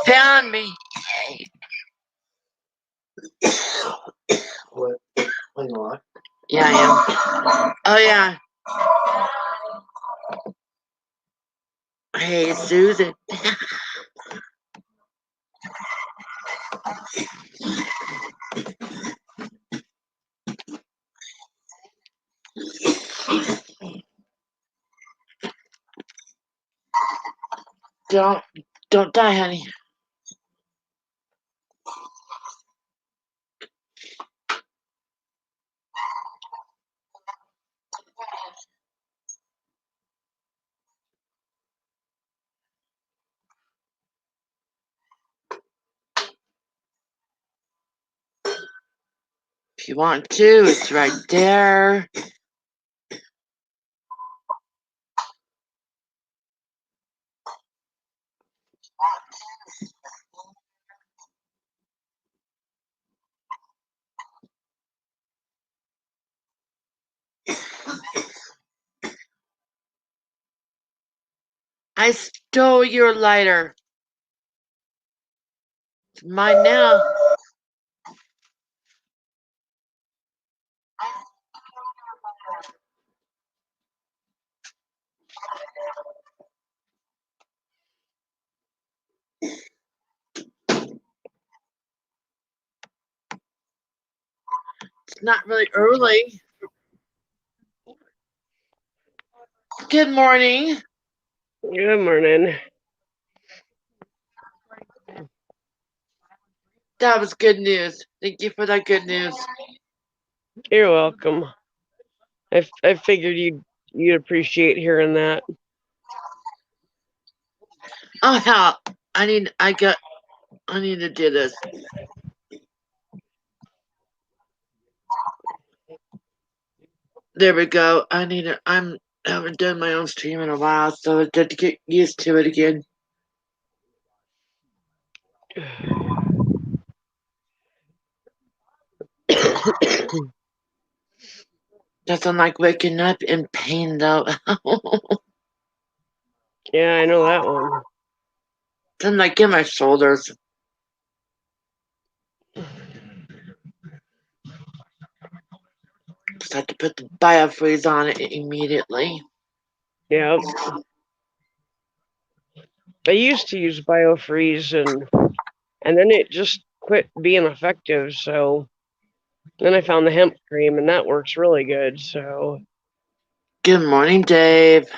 Found me. What? What you want? Yeah, I am. Oh, yeah. Hey, Susan. Don't die, honey. If you want to, it's right there. I stole your lighter. It's mine now. It's not really early. Good morning. Good morning. That was good news. Thank you for that good news. You're welcome. I figured you'd appreciate hearing that. Oh hell, I need to do this. There we go. I haven't done my own stream in a while, so I had to get used to it again. Doesn't like waking up in pain though. Yeah, I know that one. Doesn't like in my shoulders. Just have to put the biofreeze on it immediately. Yeah. I used to use BioFreeze and then it just quit being effective, so then I found the hemp cream and that works really good, so Good morning, Dave.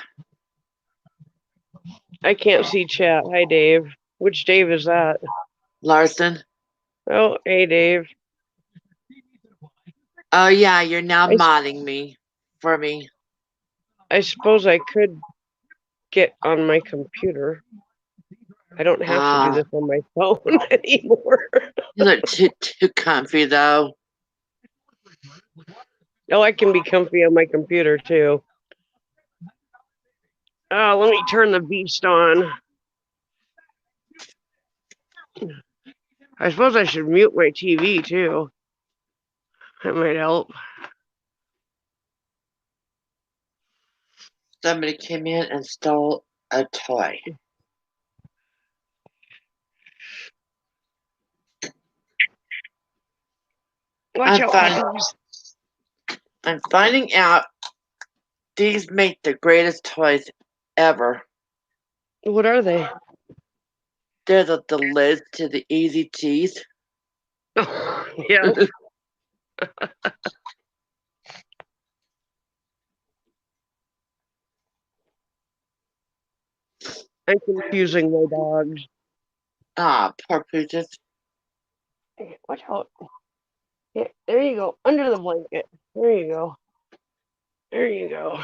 I can't see chat. Hi Dave. Which Dave is that? Larson. Oh, hey Dave. Oh yeah, you're now modding me for me. I suppose I could get on my computer. I don't have to do this on my phone anymore. You look too comfy though. Oh, I can be comfy on my computer too. Let me turn the beast on. I suppose I should mute my TV too. That might help. Somebody came in and stole a toy. Watch out, puppies. I'm finding out these make the greatest toys ever. What are they? They're the lids to the Easy Cheese. Yeah. I'm confusing my dogs. Ah, poor Pooches. Watch out. Yeah, there you go. Under the blanket. There you go. There you go.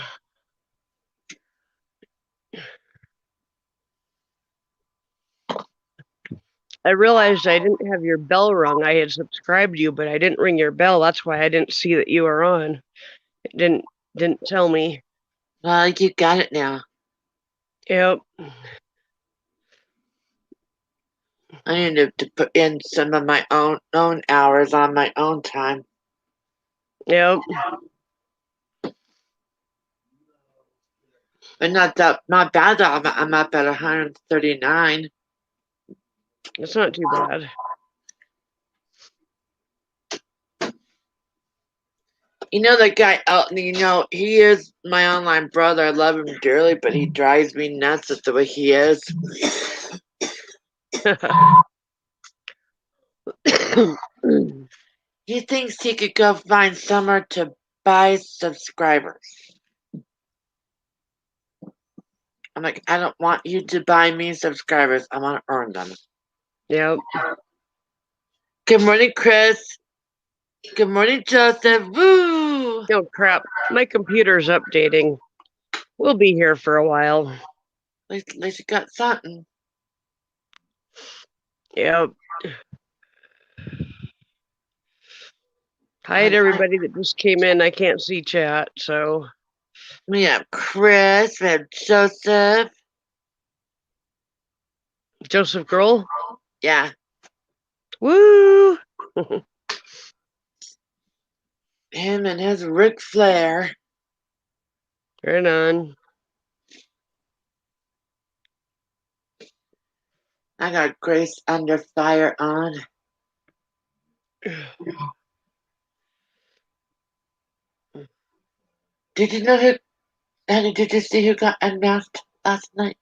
I realized I didn't have your bell rung. I had subscribed you, but I didn't ring your bell. That's why I didn't see that you were on. It didn't tell me. Well, you got it now. Yep. I need to put in some of my own hours on my own time. Yep. But not bad though. I'm up at 139. It's not too bad. You know that guy Elton, he is my online brother. I love him dearly, but he drives me nuts with the way he is. He thinks he could go find somewhere to buy subscribers. I'm like, I don't want you to buy me subscribers. I want to earn them. Yep. Good morning, Chris. Good morning, Joseph. Woo! Oh crap! My computer's updating. We'll be here for a while. At least you got something. Yep. Hi to everybody that just came in. I can't see chat, so. We have Chris. We have Joseph. Joseph Grohl? Yeah. Woo! Him and his Ric Flair. Right on. I got Grace Under Fire on. Did you know who, Annie, did you see who got unmasked last night?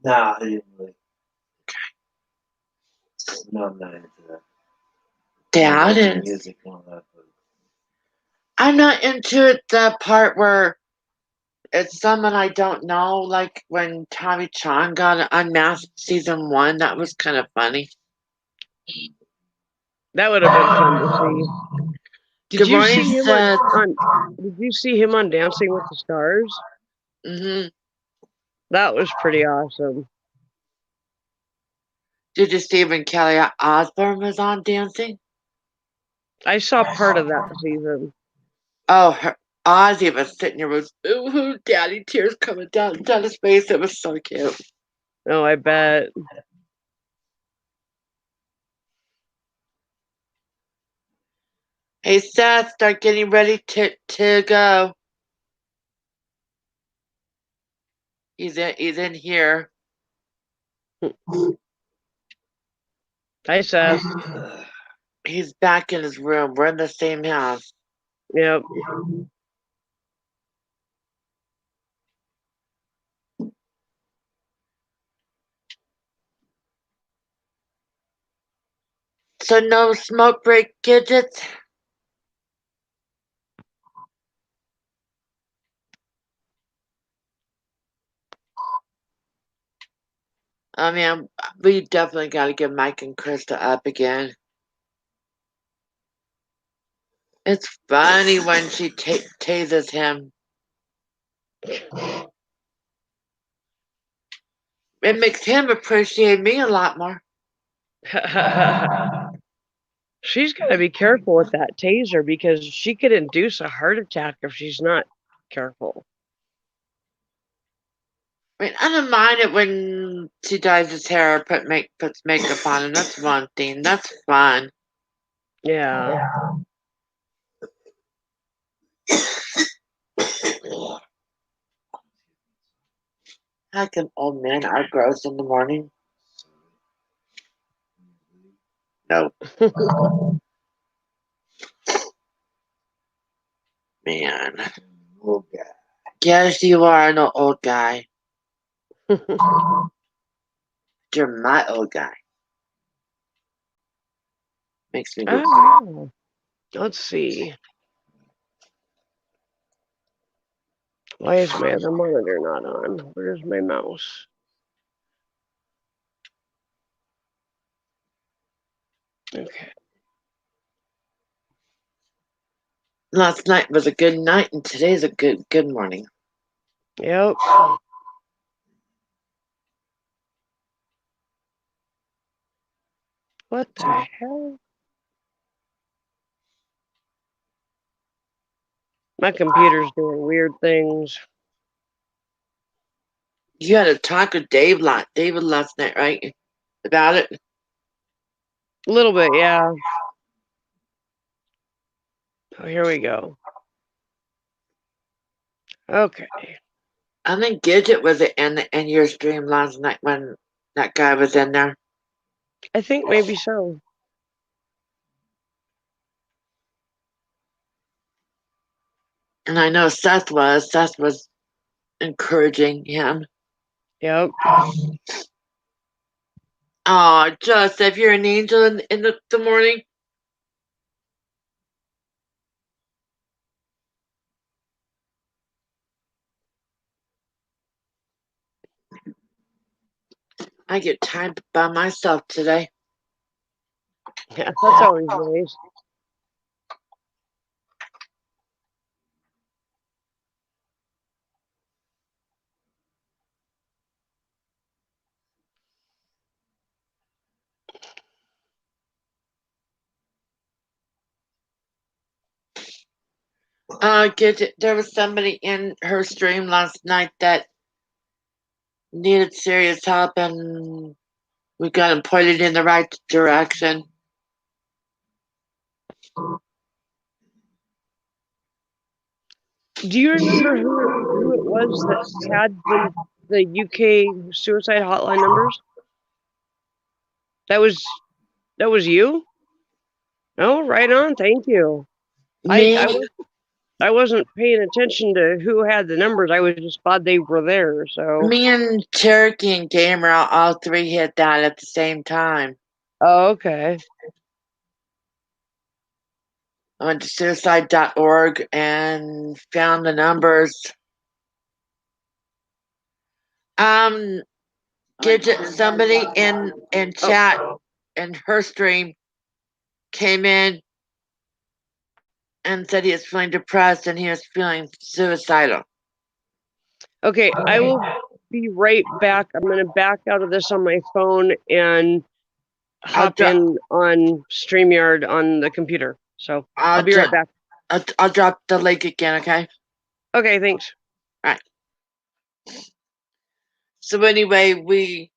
Nah, I didn't really. No, I'm not into that. Doubt I'm into it. music and all that, but I'm not into it, the part where it's someone I don't know, like when Tommy Chong got unmasked season 1. That was kind of funny. That would have been fun to see. Good morning, Seth. Did you see him on Dancing with the Stars? Mm-hmm. That was pretty awesome. Did you see when Kelly Osbourne was on Dancing? I saw part of that season. Oh, Ozzy was sitting there with ooh, daddy tears coming down his face. It was so cute. Oh, I bet. Hey, Seth, start getting ready to go. He's in here. Hi, Seth. He's back in his room. We're in the same house. Yep. So no smoke break gadgets? I mean, we definitely got to get Mike and Krista up again. It's funny when she tases him. It makes him appreciate me a lot more. She's got to be careful with that taser because she could induce a heart attack if she's not careful. I mean, I don't mind it when she dyes his hair or puts makeup on him. That's one thing. That's fun. Yeah. How come old men are gross in the morning? No. Man. old guy. Yes, you are an old guy. You're my old guy. Makes me go. Oh, let's see. Why is my other monitor not on? Where's my mouse? Okay. Last night was a good night, and today's a good morning. Yep. What the hell? My computer's doing weird things. You had a talk with David last night, right? About it? A little bit, yeah. Oh, here we go. Okay. I think Gidget was in your stream last night when that guy was in there. I think maybe so. And I know Seth was. Seth was encouraging him. Yep. Oh, Joseph, you're an angel in the morning. I get time by myself today. Yeah, that's always nice. Gidget, there was somebody in her stream last night that needed serious help, and we got him pointed in the right direction. Do you remember who it was that had the UK suicide hotline numbers? That was you? Oh, right on. Thank you. Me, I wasn't paying attention to who had the numbers. I was just glad they were there. So. me and Cherokee and Gamer all three hit that at the same time. Oh, okay. I went to suicide.org and found the numbers. Gidget, somebody in chat in her stream came in and said he was feeling depressed and he was feeling suicidal. Okay, I will be right back. I'm going to back out of this on my phone and hop in on StreamYard on the computer. So I'll be right back. I'll drop the link again, okay? Okay, thanks. All right. So anyway, we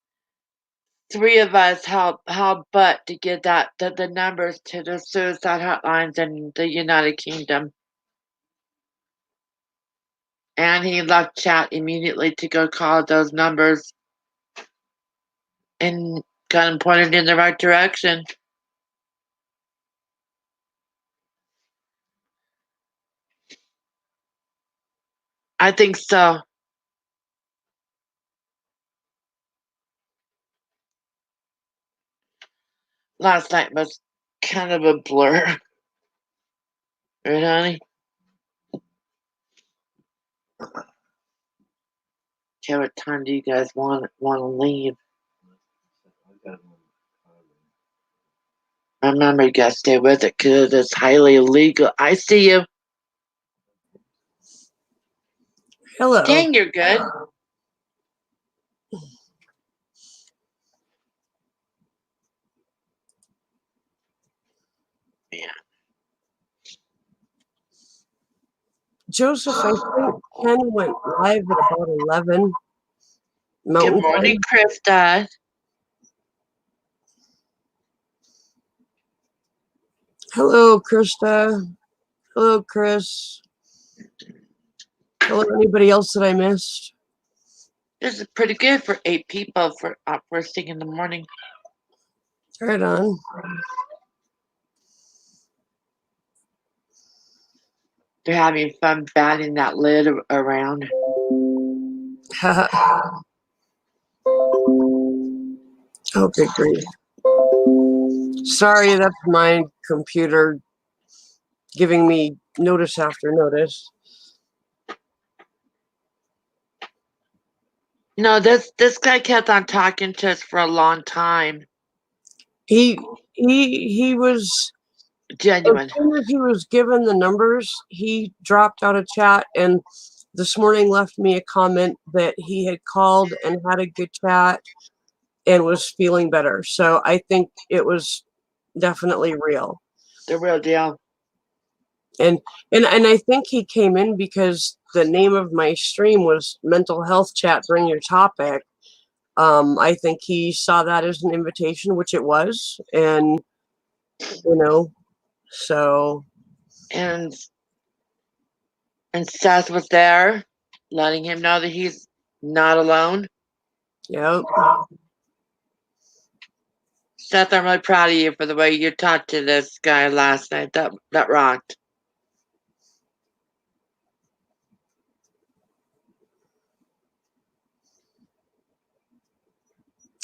three of us helped but to get the numbers to the suicide hotlines in the United Kingdom. And he left chat immediately to go call those numbers and got him pointed in the right direction. I think so. Last night was kind of a blur. Right, honey? Okay, what time do you guys want to leave? Remember, you gotta stay with it because it's highly illegal. I see you. Hello. Dang, you're good. Yeah. Joseph, I think Ken went live at about 11. Good morning, Krista. Hello, Krista. Hello, Chris. Hello, anybody else that I missed? This is pretty good for 8 people for first thing in the morning. Right on. They're having fun batting that lid around. Okay, great. Sorry, that's my computer giving me notice after notice. No, this guy kept on talking to us for a long time. He was Genuine. As soon as he was given the numbers, he dropped out of chat and this morning left me a comment that he had called and had a good chat and was feeling better. So I think it was definitely real. The real deal. And I think he came in because the name of my stream was Mental Health Chat, Bring Your Topic. I think he saw that as an invitation, which it was, and so. And Seth was there. letting him know that he's not alone. Yep. Seth, I'm really proud of you for the way you talked to this guy last night. That rocked.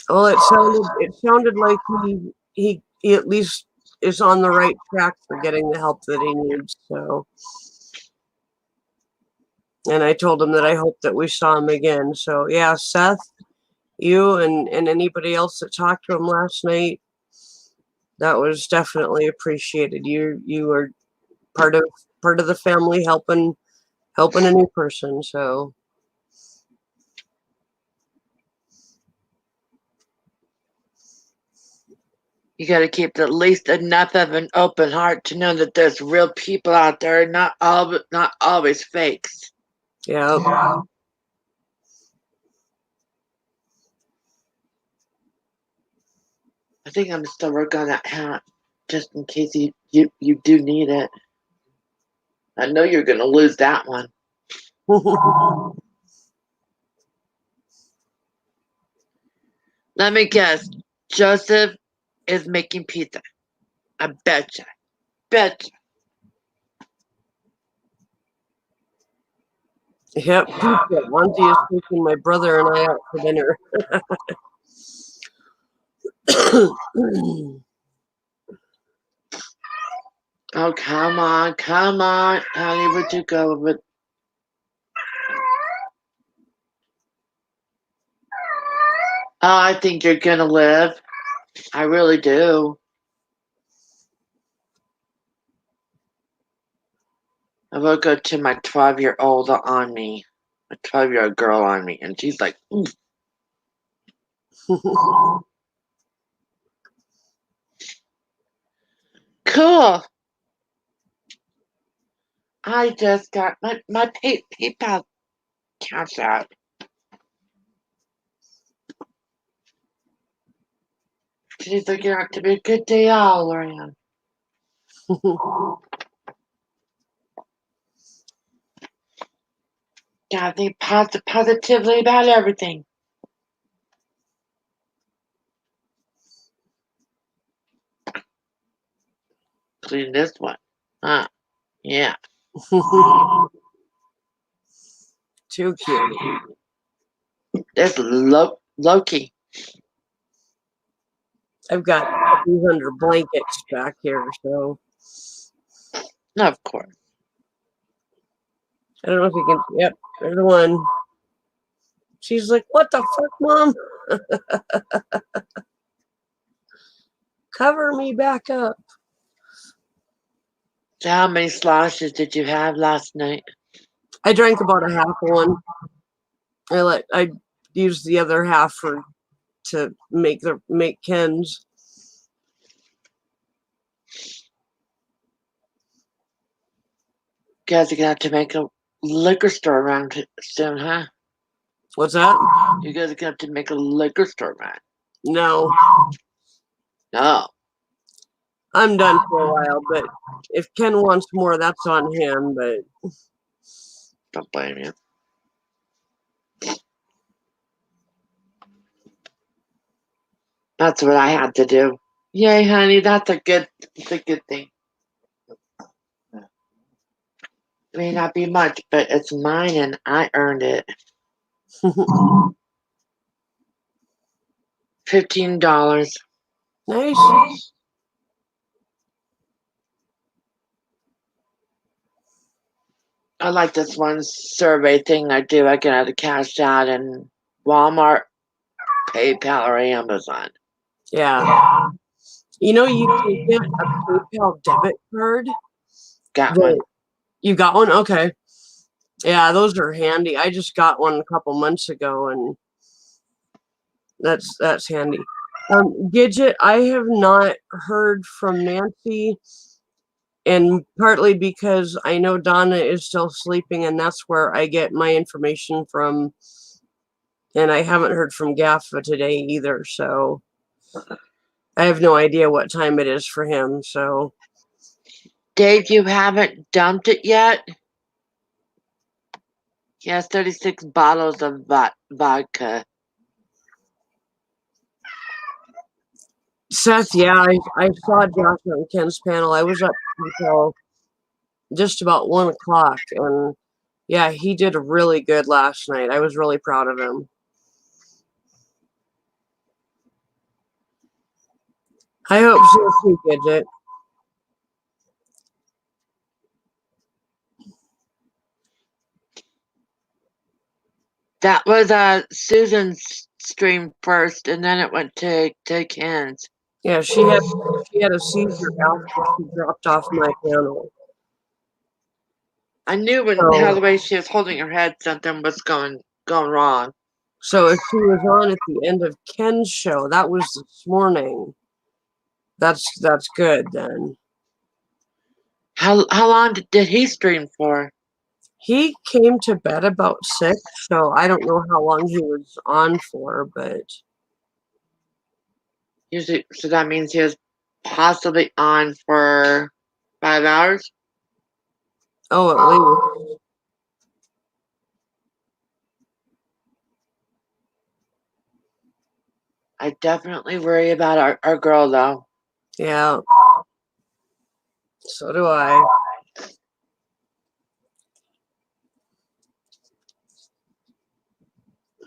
Well, it sounded like he at least is on the right track for getting the help that he needs. So, and I told him that I hope that we saw him again. So yeah, Seth, you and anybody else that talked to him last night, that was definitely appreciated. You are part of the family helping a new person. So You got to keep at least enough of an open heart to know that there's real people out there, not always fakes. yeah. I think I'm still working on that hat, just in case you do need it. I know you're gonna lose that one. Let me guess. Joseph is making pizza. I betcha. Betcha. Yep, pizza. Auntie is taking my brother and I out for dinner. Oh, come on, honey, would you go with? Oh, I think you're gonna live. I really do. I will go to my 12-year-old on me, a 12-year-old girl on me, and she's like, cool. I just got my PayPal cash out. She's looking out to be a good day all around. Gotta think positively about everything. Including this one. Huh. Yeah. Too cute. It's Loki. I've got these under blankets back here, so No, of course. I don't know if you can. Yep, there's the one. She's like, "What the fuck, Mom? Cover me back up." So how many sloshes did you have last night? I drank about a half of one. I used the other half to make Ken's. Guys are gonna have to make a liquor store around soon, huh? What's that? You guys are gonna have to make a liquor store around. No, No. I'm done for a while. But if Ken wants more, that's on him. But Don't blame you. That's what I had to do. Yay, honey, that's a good thing. It may not be much, but it's mine and I earned it. $15. Nice. I like this one survey thing I do. I can either cash out in Walmart, PayPal, or Amazon. Yeah. You know, you can get a PayPal debit card. Got one. You got one? Okay. Yeah, those are handy. I just got one a couple months ago, and that's handy. Gidget, I have not heard from Nancy, and partly because I know Donna is still sleeping, and that's where I get my information from. And I haven't heard from Gaffa today either, so I have no idea what time it is for him. So, Dave, you haven't dumped it yet? He has 36 bottles of vodka. Seth, yeah, I saw Josh on Ken's panel. I was up until just about 1 o'clock, and yeah, he did really good last night. I was really proud of him. I hope so too, Gidget. That was Susan's stream first, and then it went to Ken's. Yeah, she had a seizure after she dropped off my panel. I knew when how the way she was holding her head, something was going wrong. So if she was on at the end of Ken's show, that was this morning. That's good then. How long did he stream for? He came to bed about 6, so I don't know how long he was on for, but Usually, so that means he was possibly on for 5 hours. oh, at least. I definitely worry about our girl though. Yeah. So do I.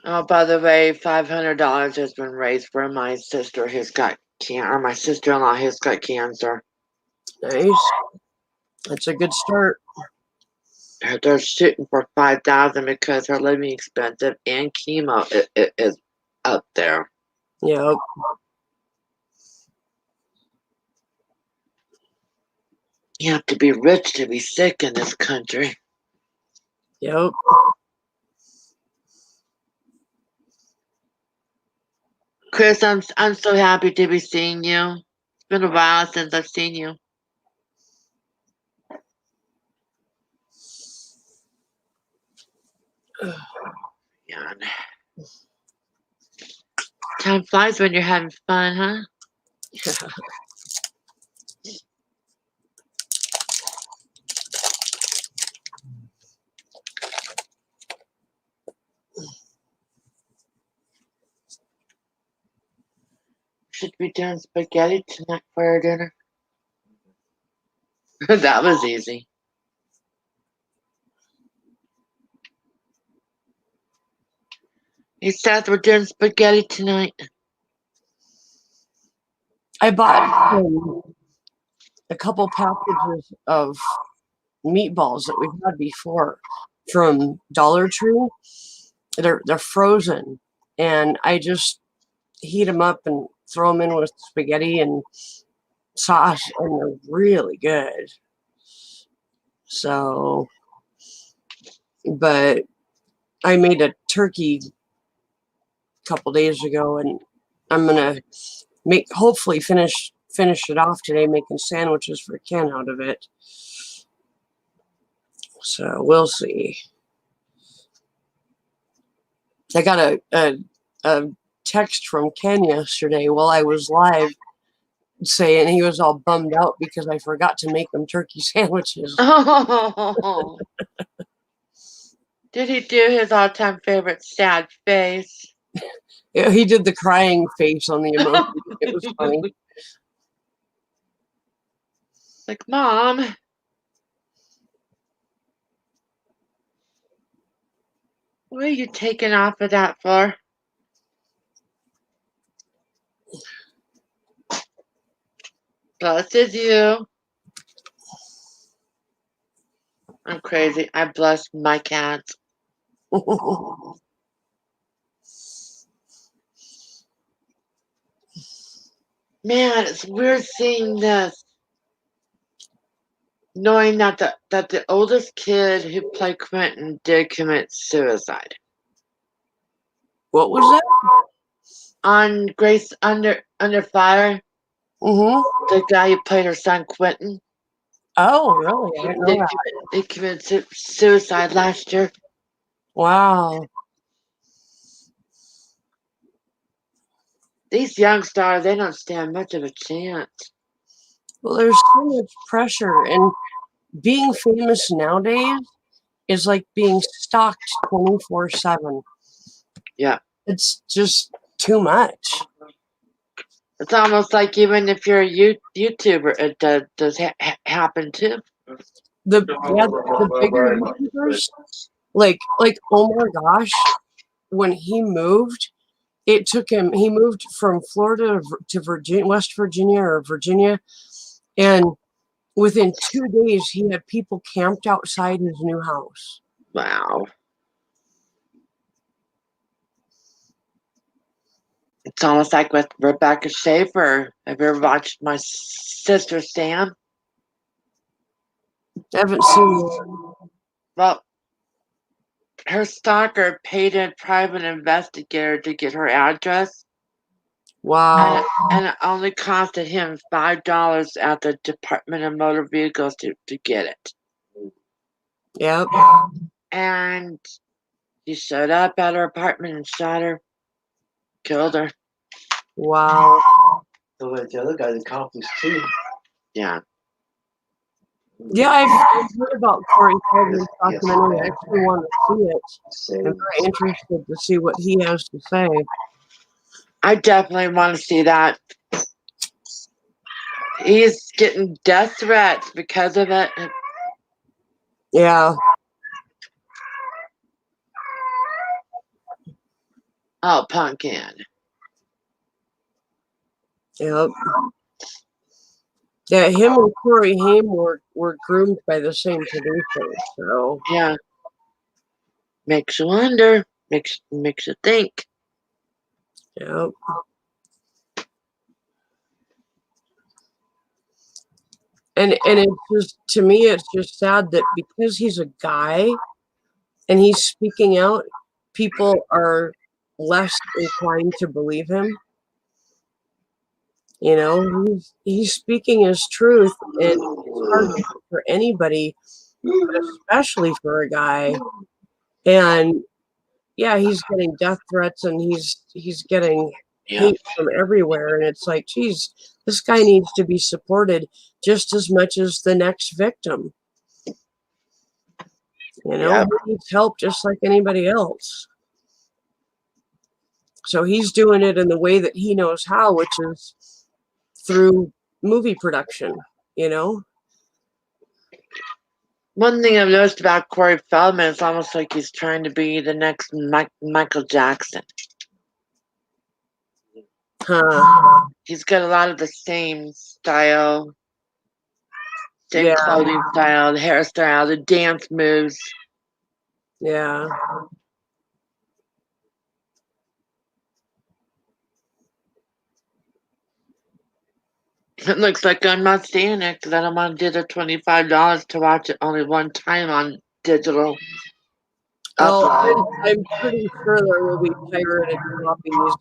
Oh, by the way, $500 has been raised for my sister who's got or my sister-in-law who's got cancer. Nice. That's a good start. They're shooting for $5,000 because her living expensive and chemo is up there. Yep. You have to be rich to be sick in this country. Yep. Chris, I'm so happy to be seeing you. It's been a while since I've seen you. Yeah. Time flies when you're having fun, huh? Should we do spaghetti tonight for our dinner? That was easy. Hey Seth, we're doing spaghetti tonight. I bought a couple packages of meatballs that we've had before from Dollar Tree. They're frozen, and I just heat them up and throw them in with spaghetti and sauce, and they're really good. So, but I made a turkey a couple days ago, and I'm gonna hopefully finish it off today, making sandwiches for Ken out of it. So we'll see. I got a text from Ken yesterday while I was live saying he was all bummed out because I forgot to make them turkey sandwiches. Oh. Did he do his all-time favorite sad face? Yeah, he did the crying face on the emoji. It was funny. Like, Mom. What are you taking off of that for? Blessed you. I'm crazy. I bless my cats. Man, it's weird seeing this. Knowing that the oldest kid who played Quentin did commit suicide. What was that? On Grace Under Fire, the guy who played her son Quentin. Oh, really? I didn't know that. They committed suicide last year. Wow. These young stars, they don't stand much of a chance. Well, there's so much pressure, and being famous nowadays, is like being stalked 24/7. Yeah. It's just too much. It's almost like even if you're a YouTuber, it does happen too. The bigger YouTubers, like oh my gosh, when he moved, it took him. He moved from Florida to Virginia, West Virginia or Virginia, and within 2 days, he had people camped outside his new house. Wow. It's almost like with Rebecca Schaefer. Have you ever watched My Sister Sam? I haven't seen it. Well, her stalker paid a private investigator to get her address, Wow. and it only costed him $5 at the Department of Motor Vehicles to get it. Yep. And he showed up at her apartment and shot her, killed her. Wow. So wait, the other guy's accomplished too. Yeah. Yeah, I've heard about Corey Feldman's documentary. I actually want to see it. I'm very interested to see what he has to say. I definitely want to see that. He's getting death threats because of it. Yeah. Oh, pumpkin. Yep. Yeah, him and Corey Haim were groomed by the same producer. So Yeah. Makes you wonder. Makes you think. yep. And it's just, to me, it's just sad that because he's a guy and he's speaking out, people are less inclined to believe him. You know, he's speaking his truth, and it's hard for anybody, but especially for a guy. And yeah, he's getting death threats, and he's getting hate from everywhere. And it's like, geez, this guy needs to be supported just as much as the next victim. You know, he needs help just like anybody else. So he's doing it in the way that he knows how, which is through movie production, you know? One thing I've noticed about Corey Feldman, it's almost like he's trying to be the next Michael Jackson. Huh. He's got a lot of the same style, same clothing style, the hairstyle, the dance moves. Yeah. It looks like I'm not seeing it because I don't want to do the $25 to watch it only one time on digital. Oh, I'm pretty sure there will be pirated copies.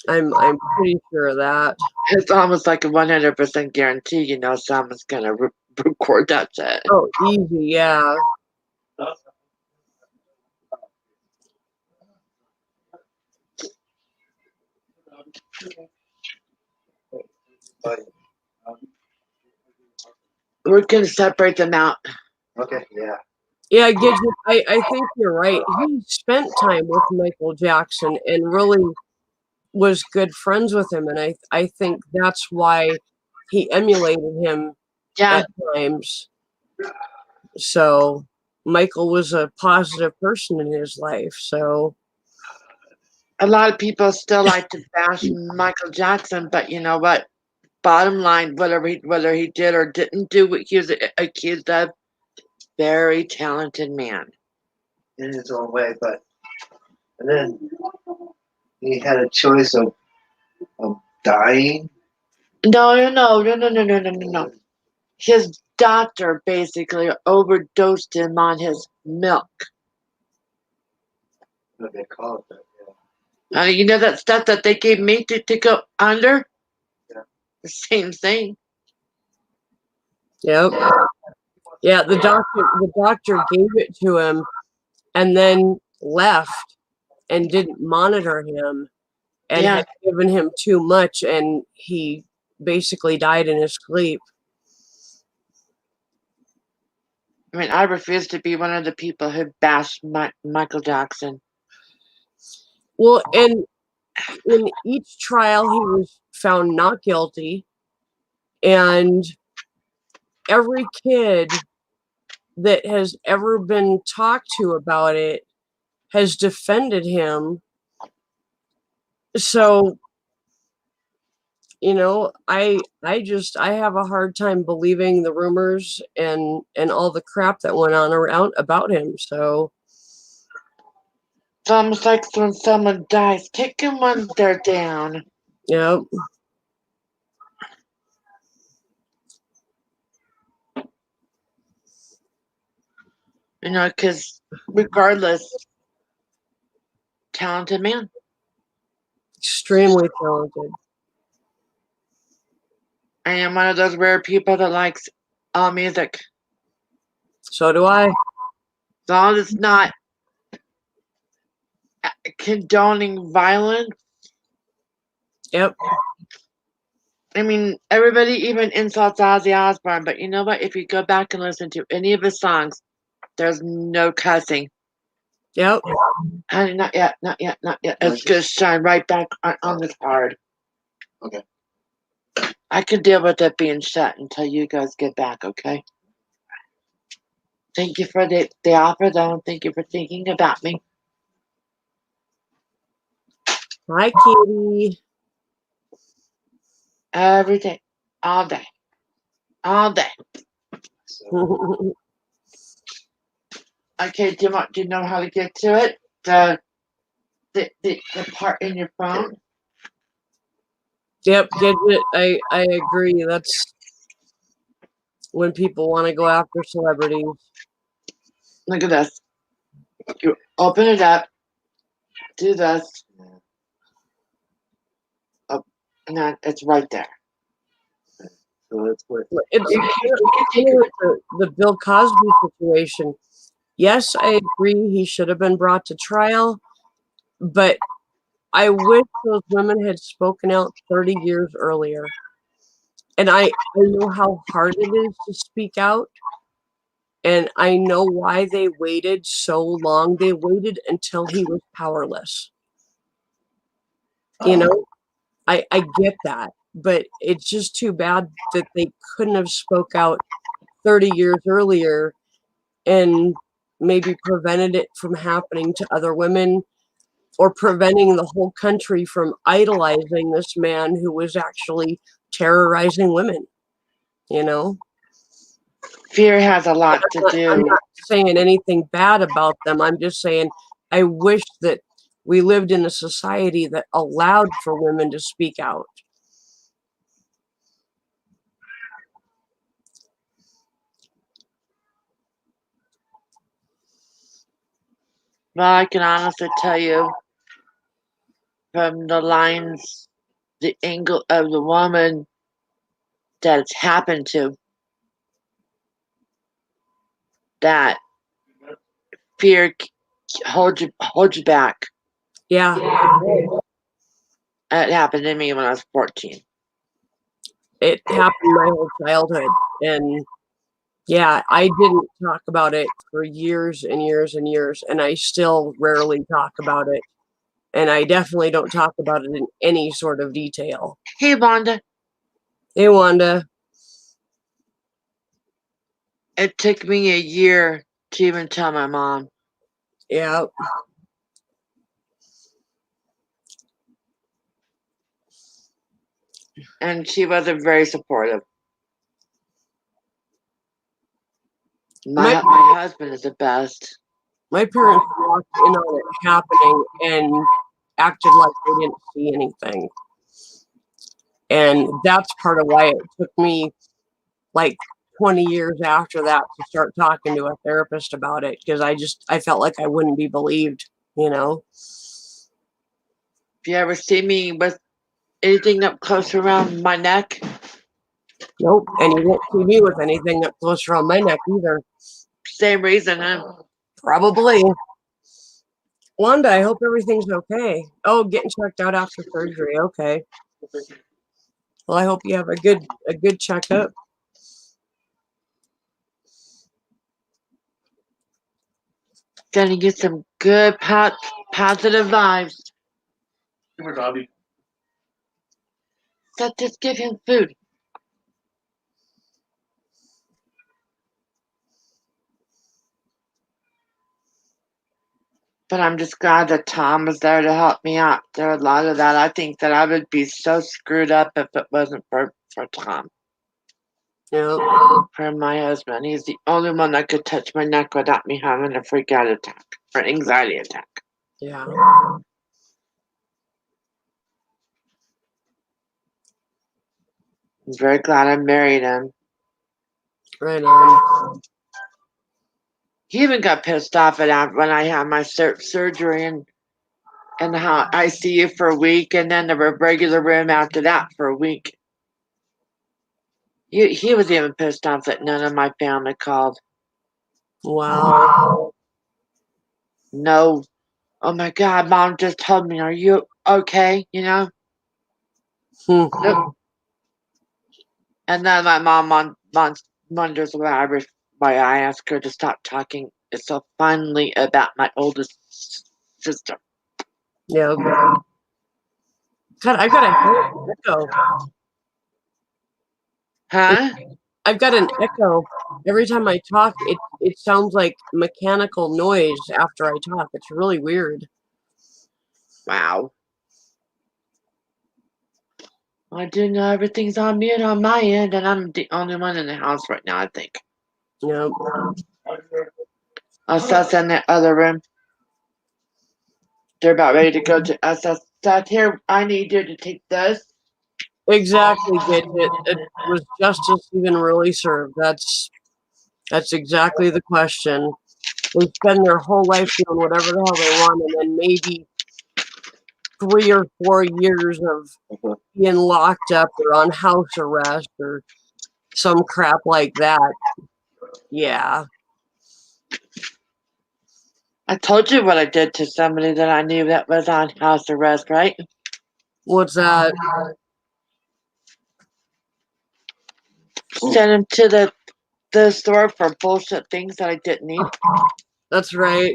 I'm pretty sure of that. It's almost like a 100% guarantee, you know, someone's going to record that shit. Oh, easy, yeah. We're going to separate them out. Okay, yeah. Yeah, Gidget, I think you're right. He spent time with Michael Jackson and really was good friends with him, and I think that's why he emulated him at times. So Michael was a positive person in his life. So a lot of people still like to bash Michael Jackson, but you know what? Bottom line, whether he did or didn't do what he was accused of, very talented man. In his own way, and then he had a choice of dying. No. His doctor basically overdosed him on his milk. What they call it that, yeah. You know that stuff that they gave me to go under? Yeah. The same thing. yep. Yeah, the doctor gave it to him and then left and didn't monitor him and had given him too much, and he basically died in his sleep. I mean, I refuse to be one of the people who bashed Michael Jackson. Well, and in each trial, he was found not guilty, and every kid that has ever been talked to about it has defended him. So, I have a hard time believing the rumors and all the crap that went on around about him. So, It's almost like when someone dies, kick them when they're down. yeah. Because regardless, talented man. Extremely talented. I am one of those rare people that likes all music. So do I. As long as it's not condoning violence. Yep. I mean, everybody even insults Ozzy Osbourne, but you know what? If you go back and listen to any of his songs, there's no cussing. Yep. Honey, not yet, not yet, not yet. It's gonna shine right back on this card. Okay. I can deal with it being shut until you guys get back, okay? Thank you for the offer, though, and thank you for thinking about me. Hi, Kitty. Every day, all day, all day. So, Okay, do you know how to get to it? The part in your phone? Yep, Gidget, I agree. That's when people want to go after celebrities. Look at this. You open it up, do this, and then it's right there. so that's what. It's like the Bill Cosby situation. Yes, I agree he should have been brought to trial, but I wish those women had spoken out 30 years earlier. And I know how hard it is to speak out. And I know why they waited so long. They waited until he was powerless. I get that. But it's just too bad that they couldn't have spoke out 30 years earlier and maybe prevented it from happening to other women or preventing the whole country from idolizing this man who was actually terrorizing women, Fear has a lot to I'm do. not saying anything bad about them. I'm just saying I wish that we lived in a society that allowed for women to speak out. Well, I can honestly tell you from the lines, the angle of the woman that it's happened to, that fear holds you back. Yeah. It happened to me when I was 14. It happened my whole childhood. And yeah, I didn't talk about it for years and years and years. And I still rarely talk about it. And I definitely don't talk about it in any sort of detail. Hey, Wanda. Hey, Wanda. It took me a year to even tell my mom. Yeah. And she wasn't very supportive. My husband is the best. My parents walked in on it happening and acted like they didn't see anything. And that's part of why it took me like 20 years after that to start talking to a therapist about it, because I felt like I wouldn't be believed. If you ever see me with anything up close around my neck, Nope. And you won't see me with anything up close around my neck either. same reason, huh? Probably. Wanda, I hope everything's okay. Oh, getting checked out after surgery. Okay. Well, I hope you have a good checkup. Sending you some good positive vibes. Come here, Bobby. So just give him food. But I'm just glad that Tom was there to help me out. There a lot of that. I think that I would be so screwed up if it wasn't for Tom. Yep. For my husband. He's the only one that could touch my neck without me having a freak out attack or anxiety attack. Yeah. I'm very glad I married him. Right on. He even got pissed off at when I had my surgery and how ICU for a week and then the regular room after that for a week. He was even pissed off that none of my family called. Wow. No. Oh my God, Mom just told me, are you okay? You know? Hmm. Nope. And then my mom wonders why I ask her to stop talking so finally about my oldest sister. Yep. God, I got an echo. Huh? I've got an echo. Every time I talk, it sounds like mechanical noise after I talk. It's really weird. Wow. I do know everything's on mute on my end, and I'm the only one in the house right now, I think. Yep. Us in the other room. They're about ready to go to us. Seth, here, I need you to take this. Exactly, Gidget. It was justice even really served. That's exactly the question. They spend their whole life doing whatever the hell they want, and then maybe 3 or 4 years of being locked up or on house arrest or some crap like that. Yeah. I told you what I did to somebody that I knew that was on house arrest, right? What's that? Sent him to the store for bullshit things that I didn't need. That's right.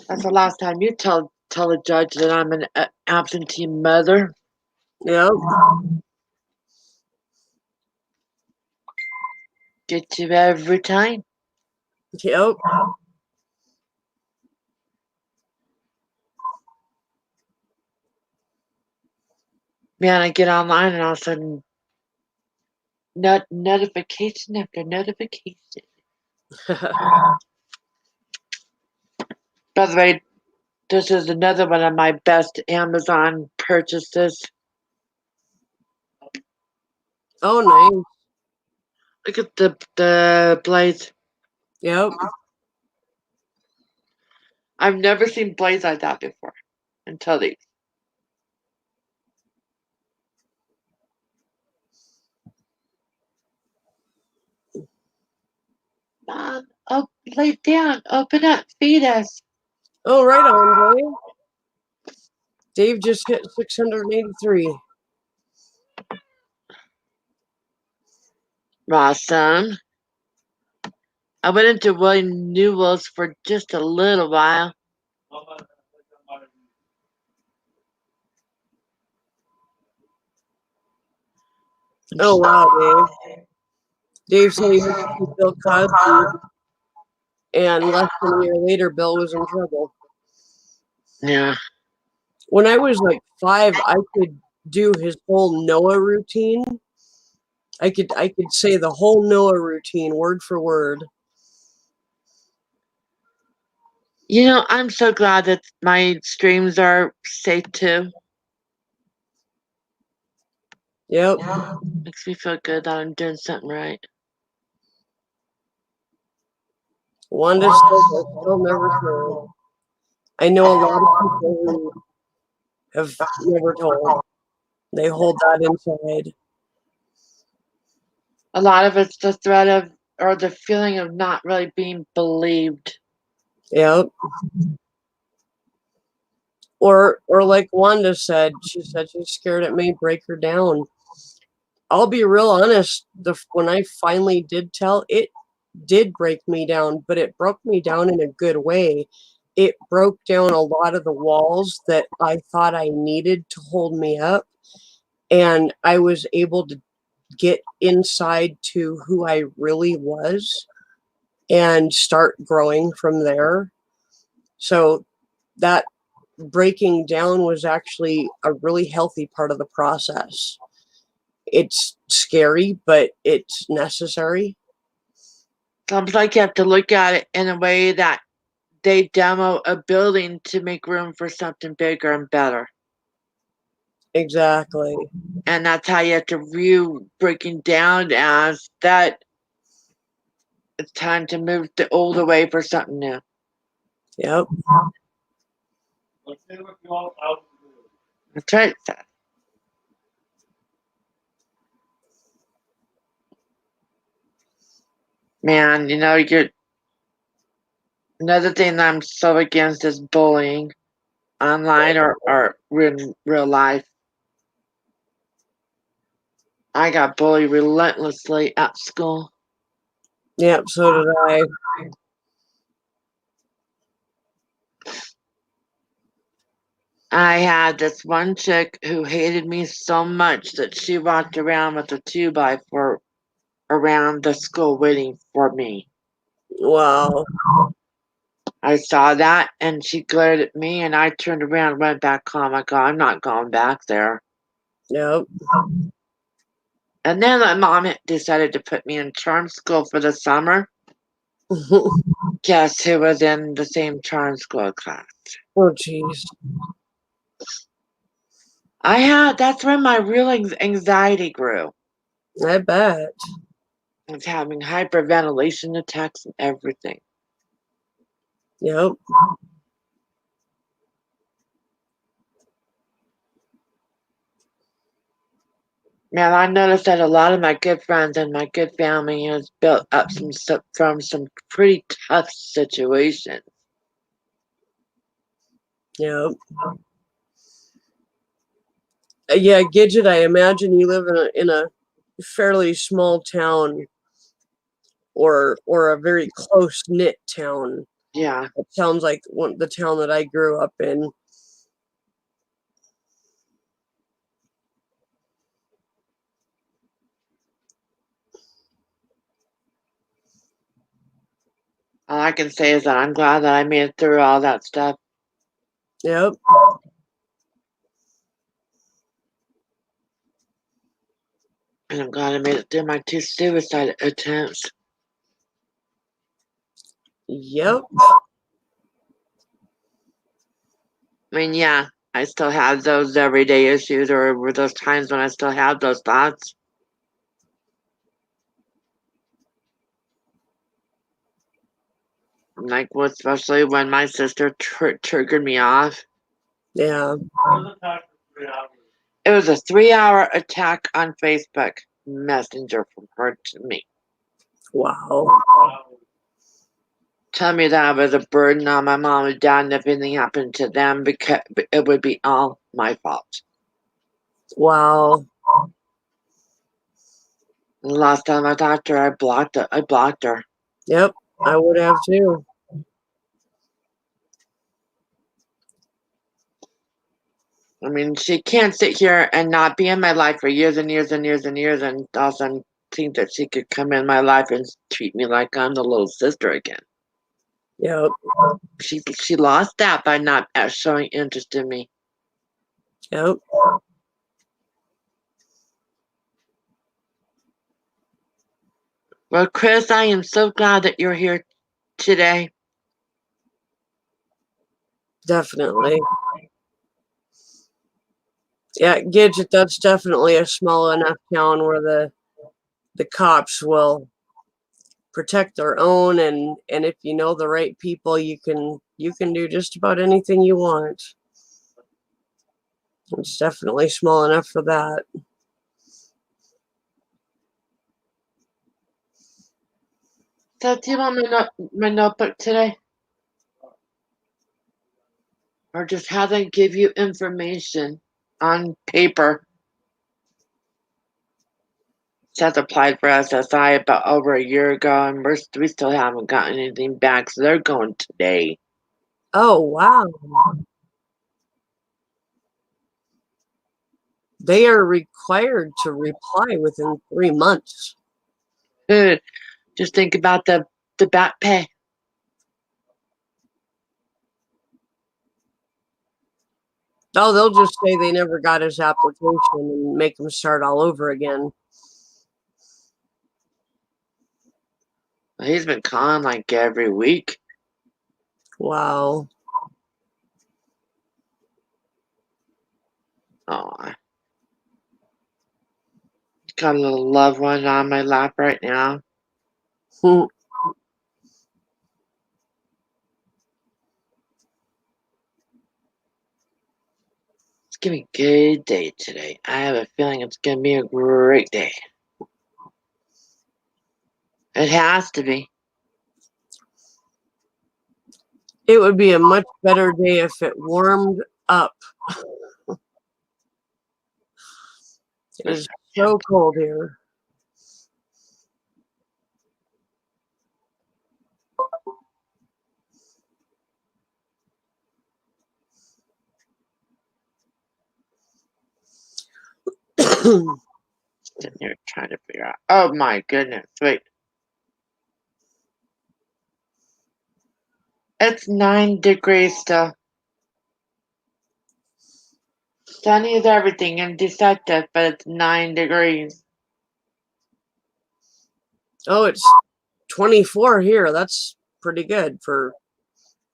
That's the last time you tell a judge that I'm an absentee mother. Yep. Get you every time. Yep. Man, I get online and all of a sudden, notification after notification. By the way, this is another one of my best Amazon purchases. Oh, nice. Look at the blades. Yep. I've never seen blades like that before until these. Mom, lay down, open up, feed us. Oh, right on, Dave. Dave just hit 683. Awesome. I went into William Newell's for just a little while. Oh, wow, Dave. Dave said he went to see Bill Cosby, and less than a year later, Bill was in trouble. Yeah. When I was like 5, I could do his whole Noah routine. I could say the whole Noah routine word for word. You know, I'm so glad that my streams are safe too. Yep. Makes me feel good that I'm doing something right. Wanda says I still never told. I know a lot of people who have never told. They hold that inside. A lot of it's the threat of or the feeling of not really being believed. Yep. Or like Wanda said, she said she's scared it may break her down. I'll be real honest, when I finally did tell, it did break me down, but it broke me down in a good way. It broke down a lot of the walls that I thought I needed to hold me up, and I was able to get inside to who I really was and start growing from there. So that breaking down was actually a really healthy part of the process. It's scary, but it's necessary. Sounds like you have to look at it in a way that they demo a building to make room for something bigger and better. Exactly. And that's how you have to view breaking down as that it's time to move the old away for something new. Yep. Let's see what you all out. That's right, Seth. Man, you're another thing that I'm so against is bullying online or in real life. I got bullied relentlessly at school. Yep. So did I. I had this one chick who hated me so much that she walked around with a 2x4 around the school waiting for me. Wow. I saw that and she glared at me and I turned around and went back home. I go, I'm not going back there. Yep. And then my mom had decided to put me in charm school for the summer. Guess who was in the same charm school class? Oh, jeez. That's when my real anxiety grew. I bet. I was having hyperventilation attacks and everything. Yep. Man, I noticed that a lot of my good friends and my good family has built up from some pretty tough situations. Yep. Yeah, Gidget, I imagine you live in a fairly small town or a very close knit town. Yeah. It sounds like the town that I grew up in. All I can say is that I'm glad that I made it through all that stuff. Yep. And I'm glad I made it through my 2 suicide attempts. Yep. I mean, yeah, I still have those everyday issues or were those times when I still have those thoughts. Like, well, especially when my sister triggered me off. Yeah. It was a 3-hour attack on Facebook Messenger from her to me. Wow. Tell me that I was a burden on my mom and dad, and if anything happened to them, because it would be all my fault. Wow. And the last time I talked to her, I blocked her. Yep. I would have too. I mean, she can't sit here and not be in my life for years and years and years and years, and all of a sudden think that she could come in my life and treat me like I'm the little sister again. Yep. She lost that by not showing interest in me. Yep. Well, Chris, I am so glad that you're here today. Definitely. Yeah, Gidget, that's definitely a small enough town where the cops will protect their own, and if you know the right people, you can do just about anything you want. It's definitely small enough for that. So, do you want my notebook today? Or just have them give you information on paper? Seth applied for SSI about over a year ago, and we still haven't gotten anything back. So they're going today. Oh, wow. They are required to reply within 3 months. Just think about the back pay. Oh, they'll just say they never got his application and make him start all over again. He's been calling like every week. Wow. Oh, got a little loved one on my lap right now. Hmm. It's gonna be a good day today. I have a feeling it's gonna be a great day. It has to be. It would be a much better day if it warmed up. It is so cold here. Sitting here trying to figure out. Oh my goodness! Wait, it's 9 degrees still. Sunny is everything and deceptive, but it's 9 degrees. Oh, it's 24 here. That's pretty good for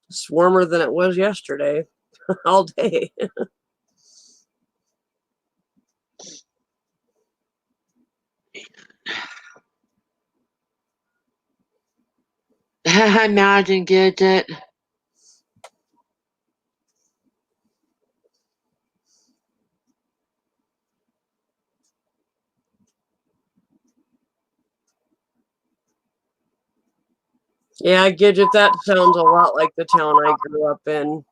it's warmer than it was yesterday all day. Imagine Gidget. Yeah, Gidget, that sounds a lot like the town I grew up in.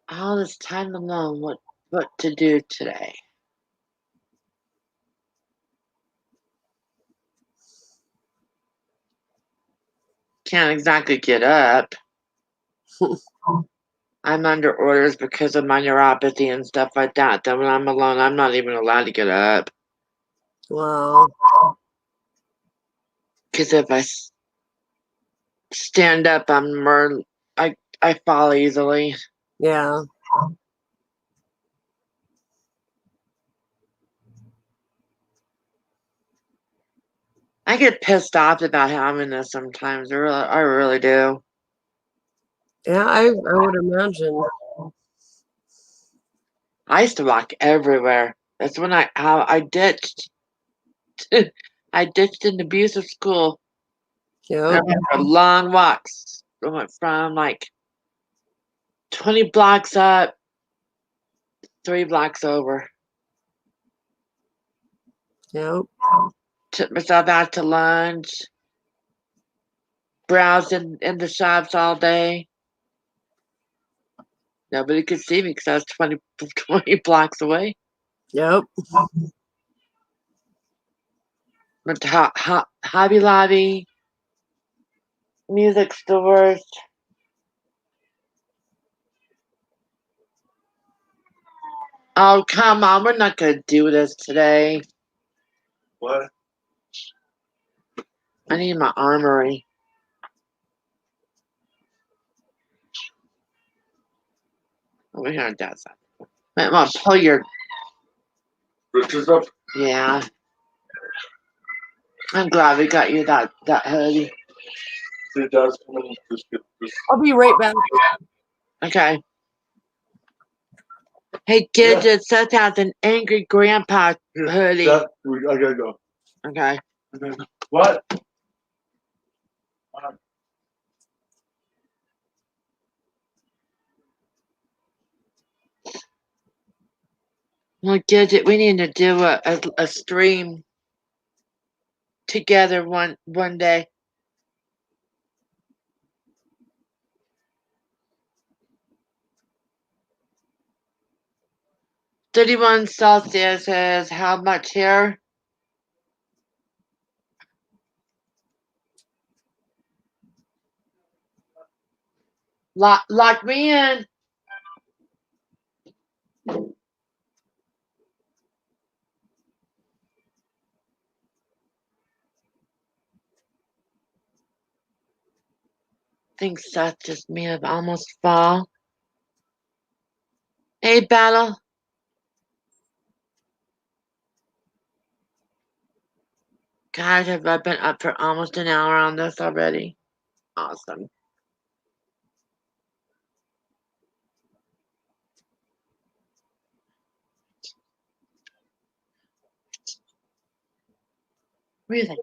All this time alone, what to do today? Can't exactly get up. I'm under orders because of my neuropathy and stuff like that. Then when I'm alone, I'm not even allowed to get up. Wow. Because if I stand up, I fall easily. Yeah. I get pissed off about having this sometimes. I really do. Yeah, I would imagine. I used to walk everywhere. That's when I ditched. I ditched an abusive school. I Yep. went for long walks. I went from like 20 blocks up, 3 blocks over. Yep. Took myself out to lunch. Browsed in the shops all day. Nobody could see me because I was 20 blocks away. Yep. Went to Hobby Lobby, music stores. Oh, come on. We're not going to do this today. What? I need my armory. We're going to do something. I'm going to pull your. Britches up. Yeah. I'm glad we got you that hoodie. See, Dad's coming. Just get this. I'll be right back. Okay. Hey, Gidget, Seth has an angry grandpa hoodie. Dad, I gotta go. Okay. What? Well, Gidget, we need to do a stream together one day. 31 Celsius is how much here? Lock me in. Think Seth just may have almost fall. Hey, Battle. God, have I been up for almost an hour on this already? Awesome. Really?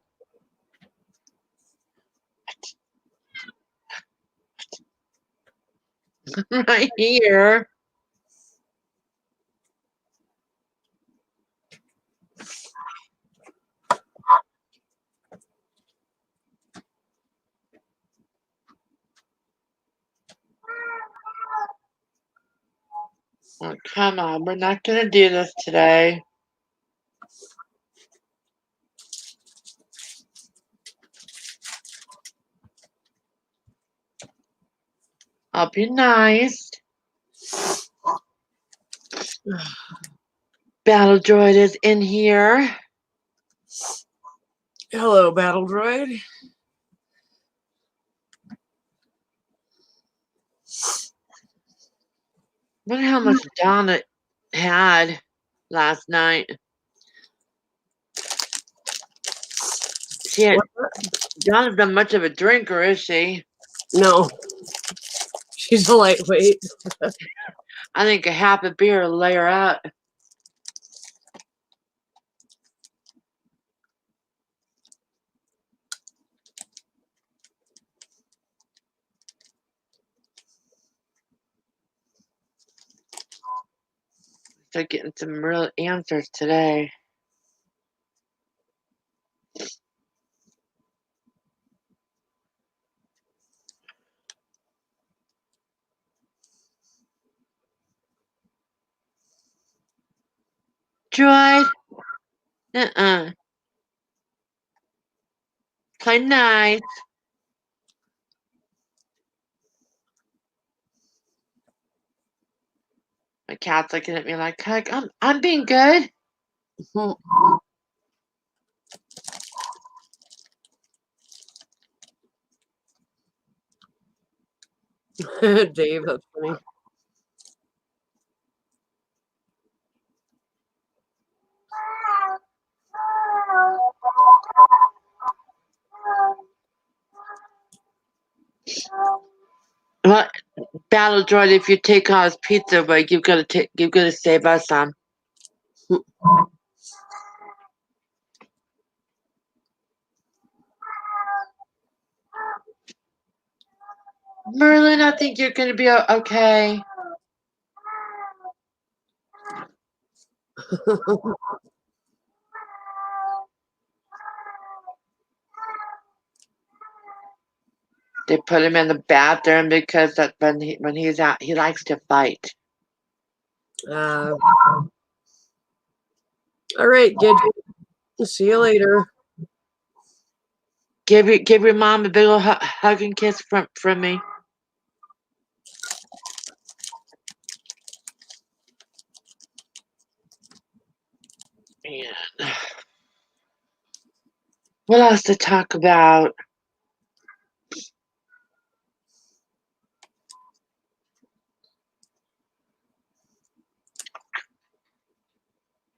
Right here. Oh, come on. We're not going to do this today. I'll be nice. Battle Droid is in here. Hello, Battle Droid. Wonder how much Donna had last night. Donna's not much of a drinker, is she? No. She's a lightweight. I think a half a beer will lay her out. Start getting some real answers today. Droid? Play nice. My cat's looking at me like, I'm being good. Dave, that's funny. What Battle Droid, if you take all his pizza away, you've got to save us some. Merlin, I think you're gonna be okay. They put him in the bathroom because that when he's out, he likes to fight. All right, Gidget. See you later. Give your mom a big old hug and kiss from me. Man. What else to talk about?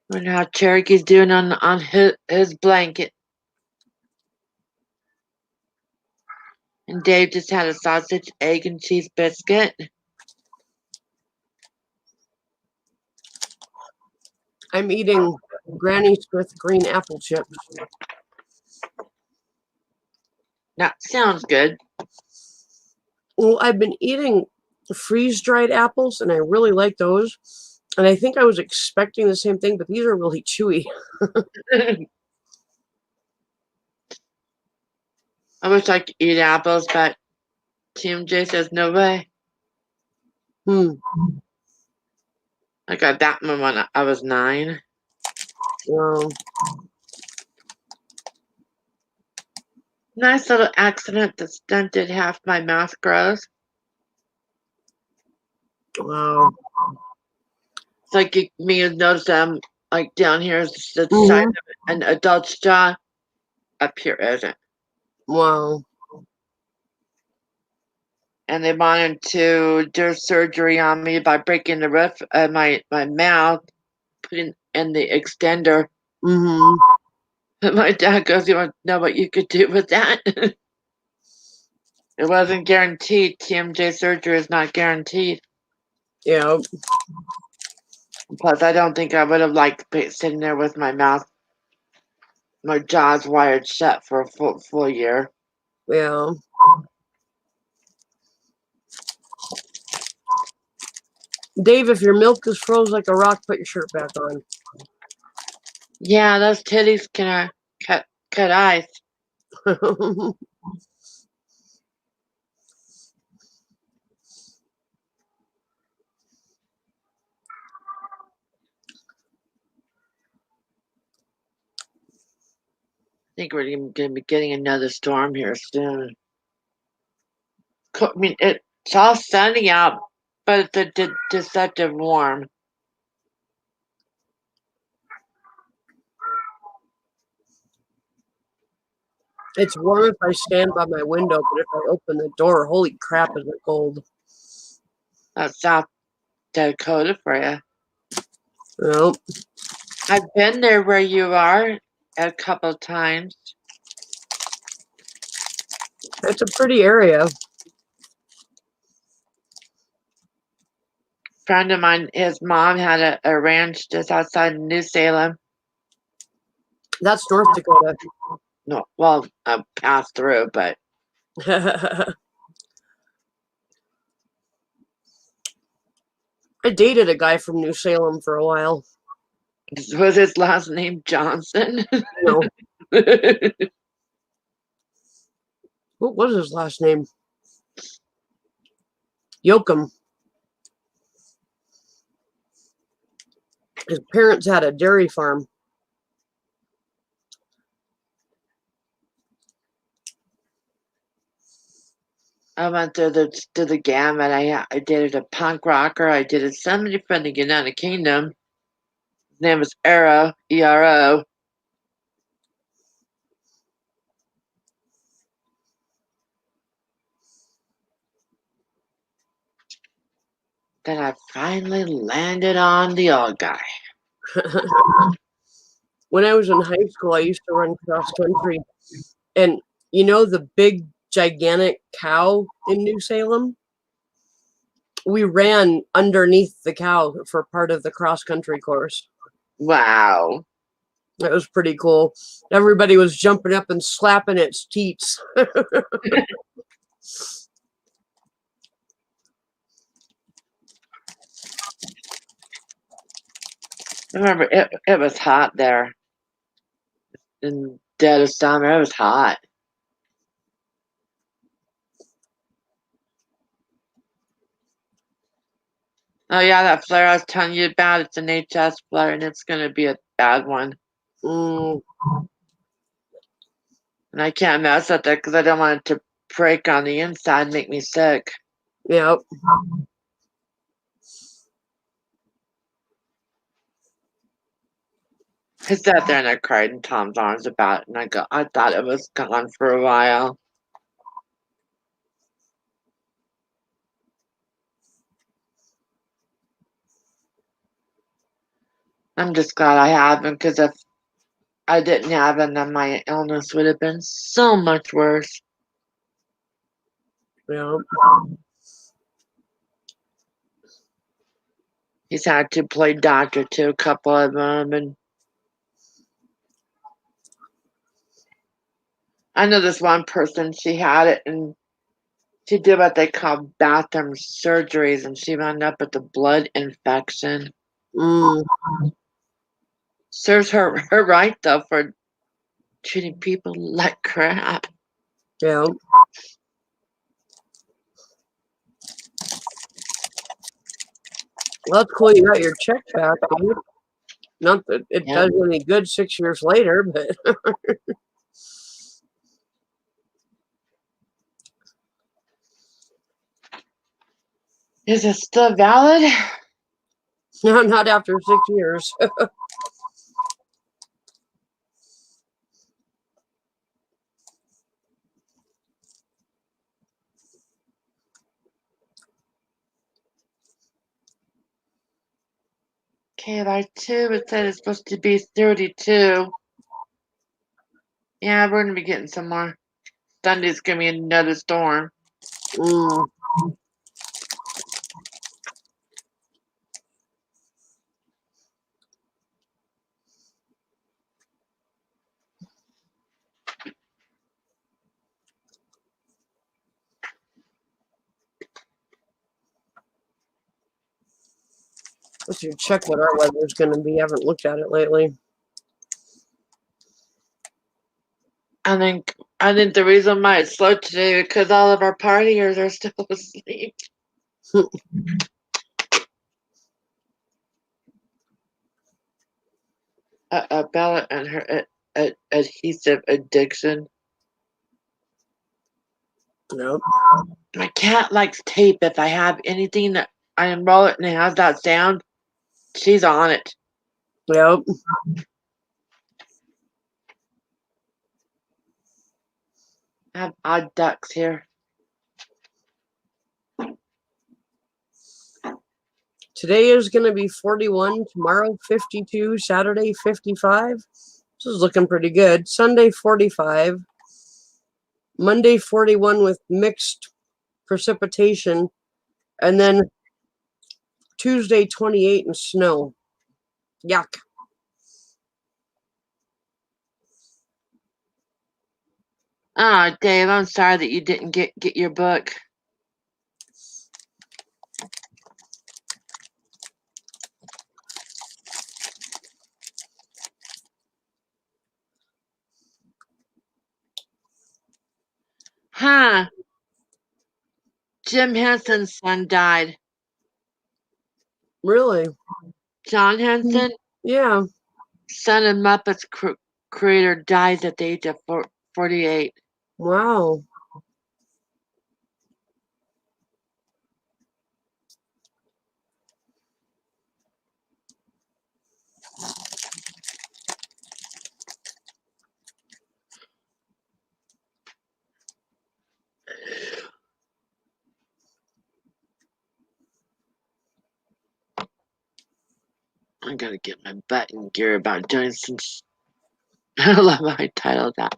Wonder how Cherokee's doing on his blanket. And Dave just had a sausage, egg, and cheese biscuit. I'm eating Granny Smith green apple chips. That sounds good. Well, I've been eating freeze-dried apples, and I really like those. And I think I was expecting the same thing, but these are really chewy. I wish I could eat apples, but TMJ says no way. Hmm. I got that one when I was 9. Wow. Nice little accident that stunted half my mouth growth. Wow. It's like me notice I'm like down here is the Mhm. size of an adult's jaw. Up here isn't. Wow. And they wanted to do surgery on me by breaking the roof of my mouth, putting in the extender. Mm-hmm. And my dad goes, "You want to know what you could do with that?" It wasn't guaranteed. TMJ surgery is not guaranteed. Yeah. Plus, I don't think I would have liked sitting there with my jaws wired shut for a full year. Yeah. Dave, if your milk is froze like a rock, put your shirt back on. Yeah, those titties can cut ice. I think we're going to be getting another storm here soon. I mean, it's all sunny out, but it's a deceptive warm. It's warm if I stand by my window, but if I open the door, holy crap, is it cold. That's South Dakota for you. Nope. I've been there where you are a couple times. It's a pretty area. Friend of mine, his mom had a ranch just outside New Salem. That's North Dakota. No, well, I passed through, but I dated a guy from New Salem for a while. was his last name Johnson? No. What was his last name? Yoakum. His parents had a dairy farm. I went through the gamut. I dated a punk rocker. I dated somebody from the United Kingdom. His name was Ero, E-R-O. Then I finally landed on the old guy. When I was in high school, I used to run cross country. And you know the big, gigantic cow in New Salem? We ran underneath the cow for part of the cross country course. Wow. That was pretty cool. Everybody was jumping up and slapping its teats. I remember it was hot there. In dead of summer, it was hot. Oh yeah, that flare I was telling you about, it's an HS flare and it's gonna be a bad one. Mm, And I can't mess with it because I don't want it to break on the inside and make me sick. yep. I sat there and I cried in Tom's arms about it, and I thought it was gone for a while. I'm just glad I have him because if I didn't have him, then my illness would have been so much worse. Yep. He's had to play doctor to a couple of them, and I know this one person, she had it and she did what they call bathroom surgeries and she wound up with a blood infection. Mm, Serves her right though for treating people like crap. yeah. Well, that's cool. You got your check back, dude. Not that it Yeah. does you any good 6 years later, but Is it still valid? no, not after 6 years. Okay, by 2, it said it's supposed to be 32. Yeah, we're gonna be getting some more. Sunday's gonna be another storm. Mm. I should check what our weather's going to be. I haven't looked at it lately. I think the reason why it's slow today because all of our partiers are still asleep. Bella and her adhesive addiction. Nope. My cat likes tape. If I have anything that I unroll it and it has that sound, she's on it. Yep. I have odd ducks here. Today is going to be 41. Tomorrow, 52. Saturday, 55. This is looking pretty good. Sunday, 45. Monday, 41 with mixed precipitation. And then Tuesday, 28 and snow. Yuck. Oh, Dave, I'm sorry that you didn't get your book. Huh. Jim Henson's son died. Really? John Henson, Yeah. son of Muppets creator, dies at the age of 48. Wow. I gotta get my butt in gear about doing some. I love how I titled that.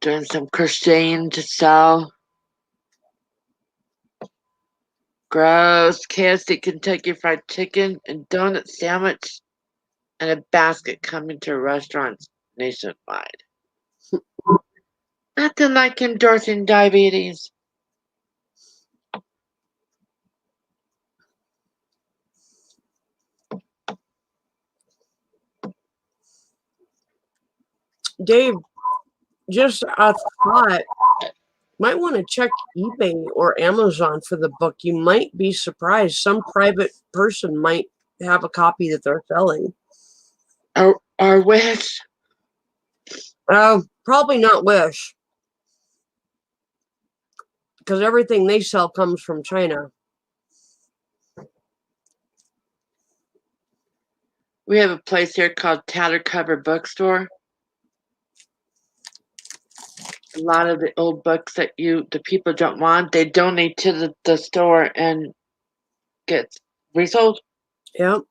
Doing some crocheting to sell. Gross. KFC Kentucky Fried Chicken and donut sandwich and a basket coming to restaurants nationwide. Nothing like endorsing diabetes. Dave, just a thought. Might want to check eBay or Amazon for the book. You might be surprised. Some private person might have a copy that they're selling. Or Wish. Probably not Wish. Because everything they sell comes from China. We have a place here called Tattered Cover Bookstore. A lot of the old books that the people don't want, they donate to the store and get resold. Yep.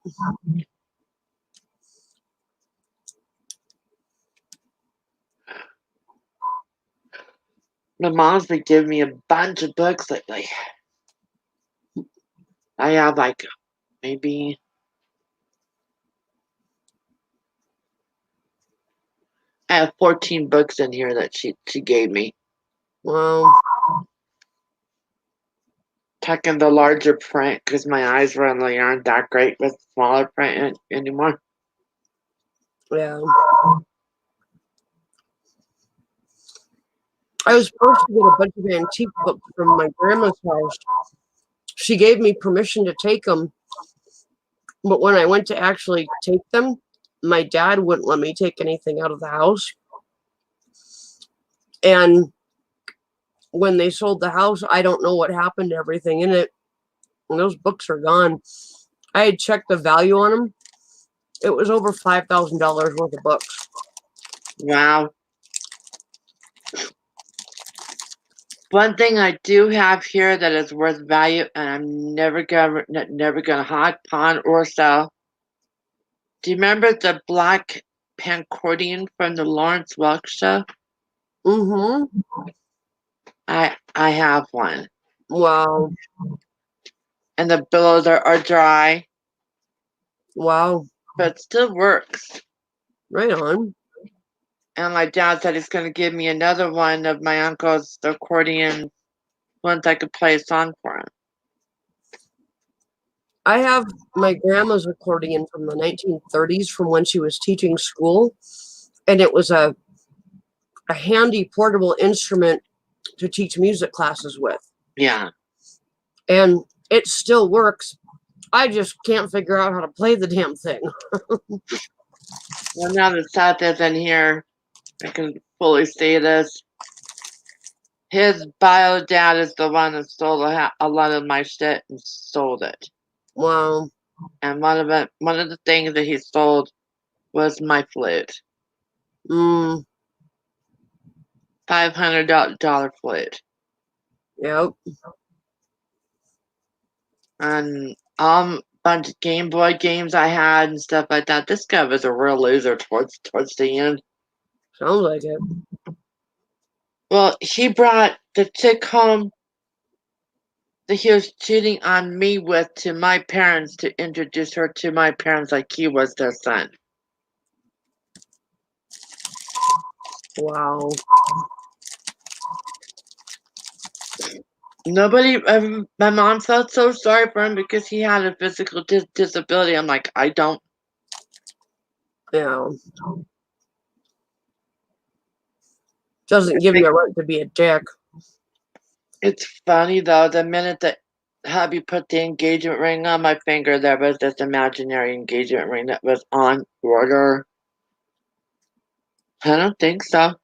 My mom's been giving me a bunch of books lately. I have like maybe I have 14 books in here that she gave me. Well, checking the larger print because my eyes really aren't that great with smaller print anymore. Yeah. I was supposed to get a bunch of antique books from my grandma's house. She gave me permission to take them, but when I went to actually take them, my dad wouldn't let me take anything out of the house. And when they sold the house, I don't know what happened to everything in it. And those books are gone. I had checked the value on them. It was over $5,000 worth of books. Wow. One thing I do have here that is worth value, and I'm never gonna hot pawn or sell. Do you remember the black pancordion from the Lawrence Welk show? Mm-hmm. I have one, Wow. and the billows are dry, Wow. but it still works. Right on. And my dad said he's going to give me another one of my uncle's accordion once I could play a song for him. I have my grandma's accordion from the 1930s from when she was teaching school. And it was a handy portable instrument to teach music classes with. Yeah. And it still works. I just can't figure out how to play the damn thing. Well, now that Seth isn't here, I can fully say this. His bio dad is the one that stole a lot of my shit and sold it. Wow. And one of the things that he sold was my flute, Mm, $500 flute, yep. and bunch of Game Boy games I had and stuff like that. This guy was a real loser towards the end. Sounds like it. Well, he brought the chick home that he was cheating on me with to my parents to introduce her to my parents like he was their son. Wow. My mom felt so sorry for him because he had a physical disability. I'm like, I don't. Yeah. Doesn't give you a right to be a dick. It's funny though, the minute that hubby put the engagement ring on my finger, there was this imaginary engagement ring that was on order. I don't think so.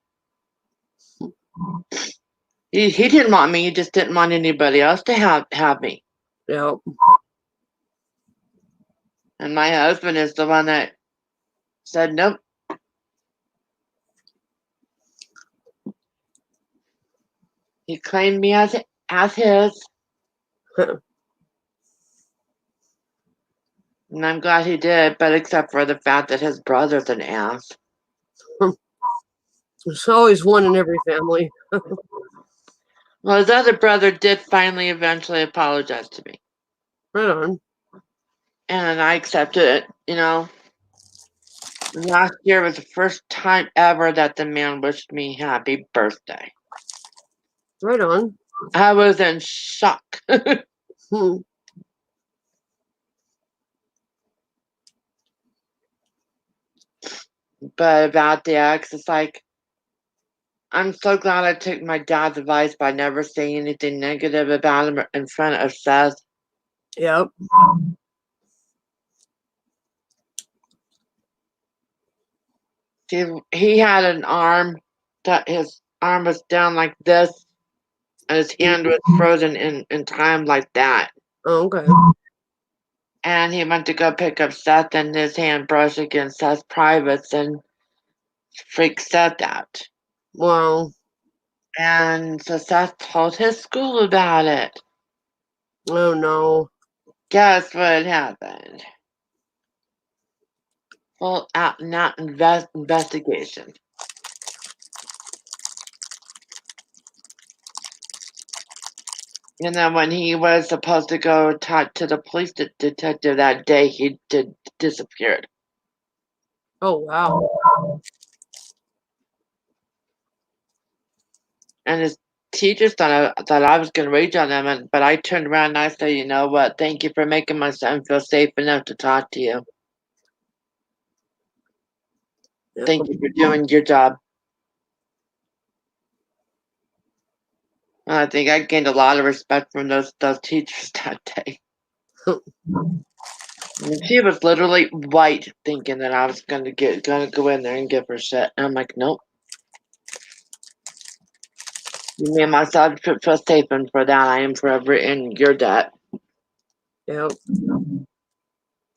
He didn't want me, he just didn't want anybody else to have me. Yep. And my husband is the one that said nope. He claimed me as his. And I'm glad he did, but except for the fact that his brother's an ass. There's always one in every family. Well, his other brother did finally eventually apologize to me. Right on. And I accepted it, you know. Last year was the first time ever that the man wished me happy birthday. Right on. I was in shock. Hmm. But about the ex, it's like, I'm so glad I took my dad's advice by never saying anything negative about him in front of Seth. Yep. He had an arm that his arm was down like this, and his hand was frozen in time like that. Oh, okay. And he went to go pick up Seth, and his hand brushed against Seth's privates and freaked Seth out. Wow. And so Seth told his school about it. Oh no. Guess what happened? Full out and out investigation. And then when he was supposed to go talk to the police detective that day, he disappeared. Oh wow. And his teachers thought I was gonna rage on them, but I turned around and I said, you know what? Thank you for making my son feel safe enough to talk to you. Yep. Thank you for doing your job. I think I gained a lot of respect from those teachers that day. She was literally white, thinking that I was gonna go in there and give her shit. And I'm like, nope. Me and myself feel safe, and for that I am forever in your debt. Yep.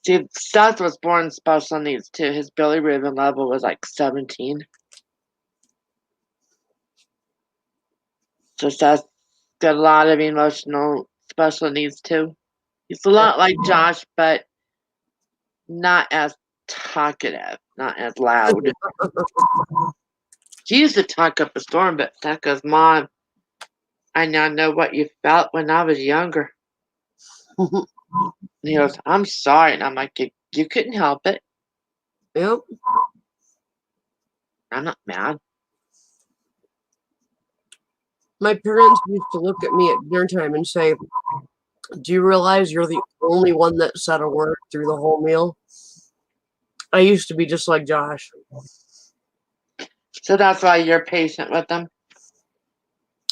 See, Seth was born special needs too. His bilirubin level was like 17. So Seth got a lot of emotional special needs too. He's a lot like Josh, but not as talkative, not as loud. He used to talk up a storm, but Seth goes, Mom, I now know what you felt when I was younger. And he goes, I'm sorry. And I'm like, you couldn't help it. Yep. I'm not mad. My parents used to look at me at dinner time and say, do you realize you're the only one that said a word through the whole meal? I used to be just like Josh. So that's why you're patient with them.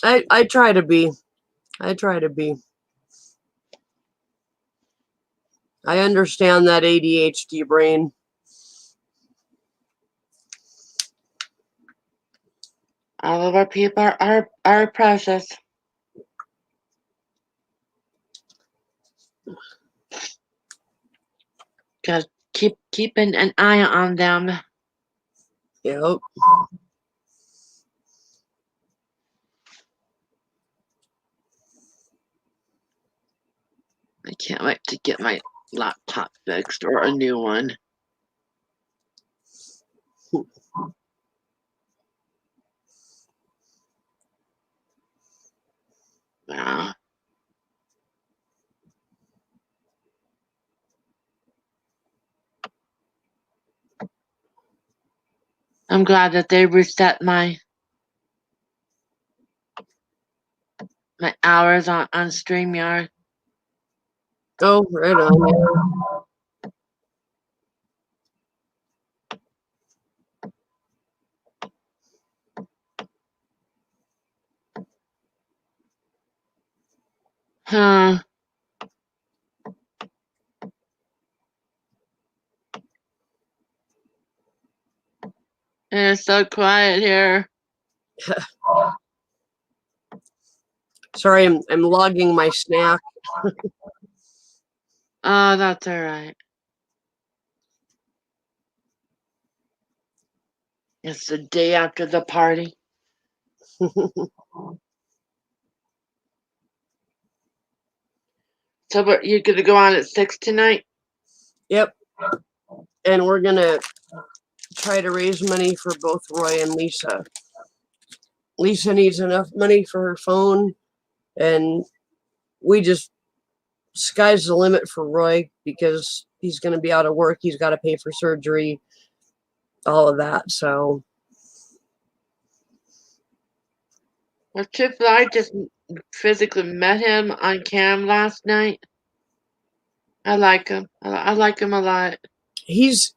I try to be. I try to be. I understand that ADHD brain. All of our people are precious. Gotta keeping an eye on them. Yep. I can't wait to get my laptop fixed or a new one. Yeah. I'm glad that they reset my hours on StreamYard. Oh, right on. Huh. It's so quiet here. Sorry, I'm logging my snack. Oh, that's all right. It's the day after the party. So, but you're gonna go on at 6 tonight? Yep. And we're gonna try to raise money for both Roy and Lisa. Lisa needs enough money for her phone, and we just sky's the limit for Roy because he's going to be out of work. He's got to pay for surgery, all of that. So, Well, truthfully, I just physically met him on cam last night. I like him. I like him a lot. he's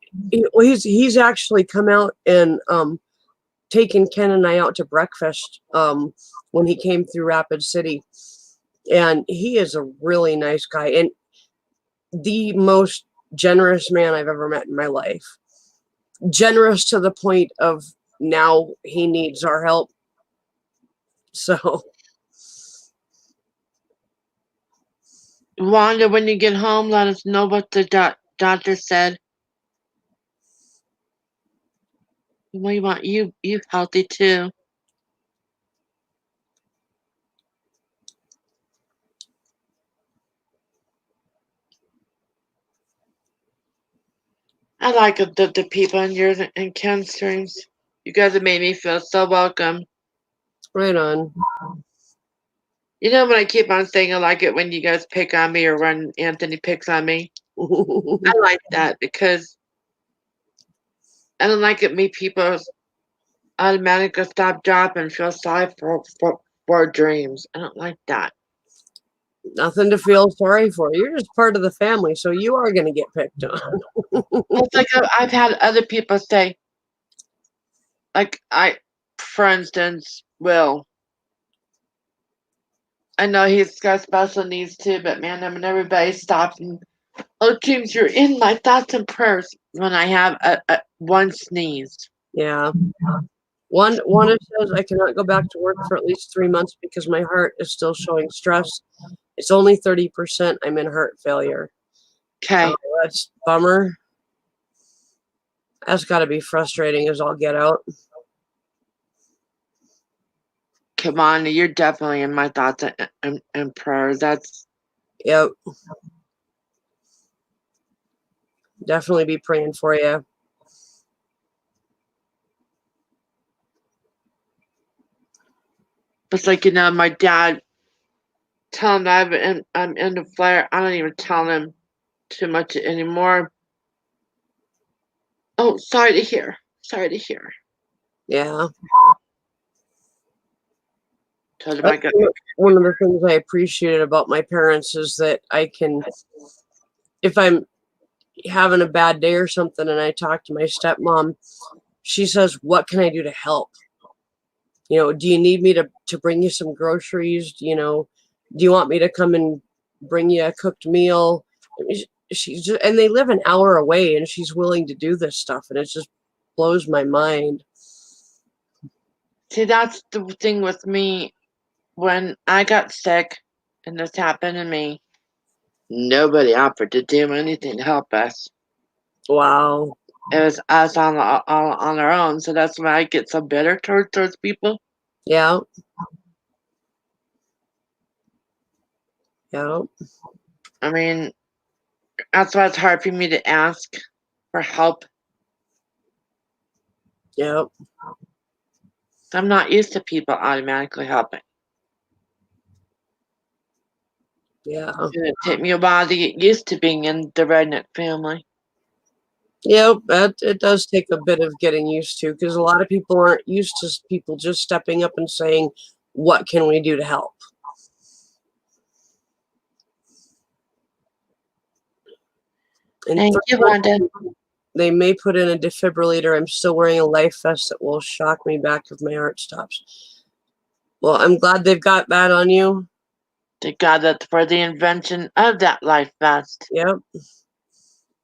actually come out and taken Ken and I out to breakfast when he came through Rapid City, and he is a really nice guy and the most generous man I've ever met in my life. Generous to the point of now he needs our help. So, Wanda, when you get home, let us know what the doctor said. We want you healthy too. I like the people in yours and Ken's streams. You guys have made me feel so welcome. right on. You know what I keep on saying? I like it when you guys pick on me or when Anthony picks on me. I like that because I don't like it. Me people automatically stop, drop, and feel sorry or dreams. I don't like that. Nothing to feel sorry for. You're just part of the family, so you are going to get picked on. It's like I've had other people say, like for instance, Will. I know he's got special needs too, but man, I mean, everybody stops and, oh, James, you're in my thoughts and prayers when I have a one sneeze. Yeah. One it says I cannot go back to work for at least 3 months because my heart is still showing stress. It's only 30%. I'm in heart failure. Okay. Oh, that's a bummer. That's got to be frustrating as all get out. Come on, you're definitely in my thoughts and prayers. That's Yep. Definitely be praying for you. it's like, my dad telling him I'm in the flare. I don't even tell him too much anymore. Oh, sorry to hear. Sorry to hear. Yeah. Told him I got One of the things I appreciated about my parents is that I can, if I'm having a bad day or something and I talk to my stepmom, she says, what can I do to help? Do you need me to bring you some groceries? Do you want me to come and bring you a cooked meal? I mean, she's just, and they live an hour away and she's willing to do this stuff. And it just blows my mind. See, that's the thing with me. When I got sick and this happened to me, nobody offered to do anything to help us. Wow. It was us on our own. So that's why I get so bitter towards those people. Yeah. Yeah. I mean, that's why it's hard for me to ask for help. Yeah. I'm not used to people automatically helping. Yeah. It's gonna take me a while to get used to being in the redneck family. Yep, it does take a bit of getting used to because a lot of people aren't used to people just stepping up and saying, what can we do to help? And Thank you, Wanda. they may put in a defibrillator. I'm still wearing a life vest that will shock me back if my heart stops. Well, I'm glad they've got that on you. Thank God that for the invention of that life vest Yep.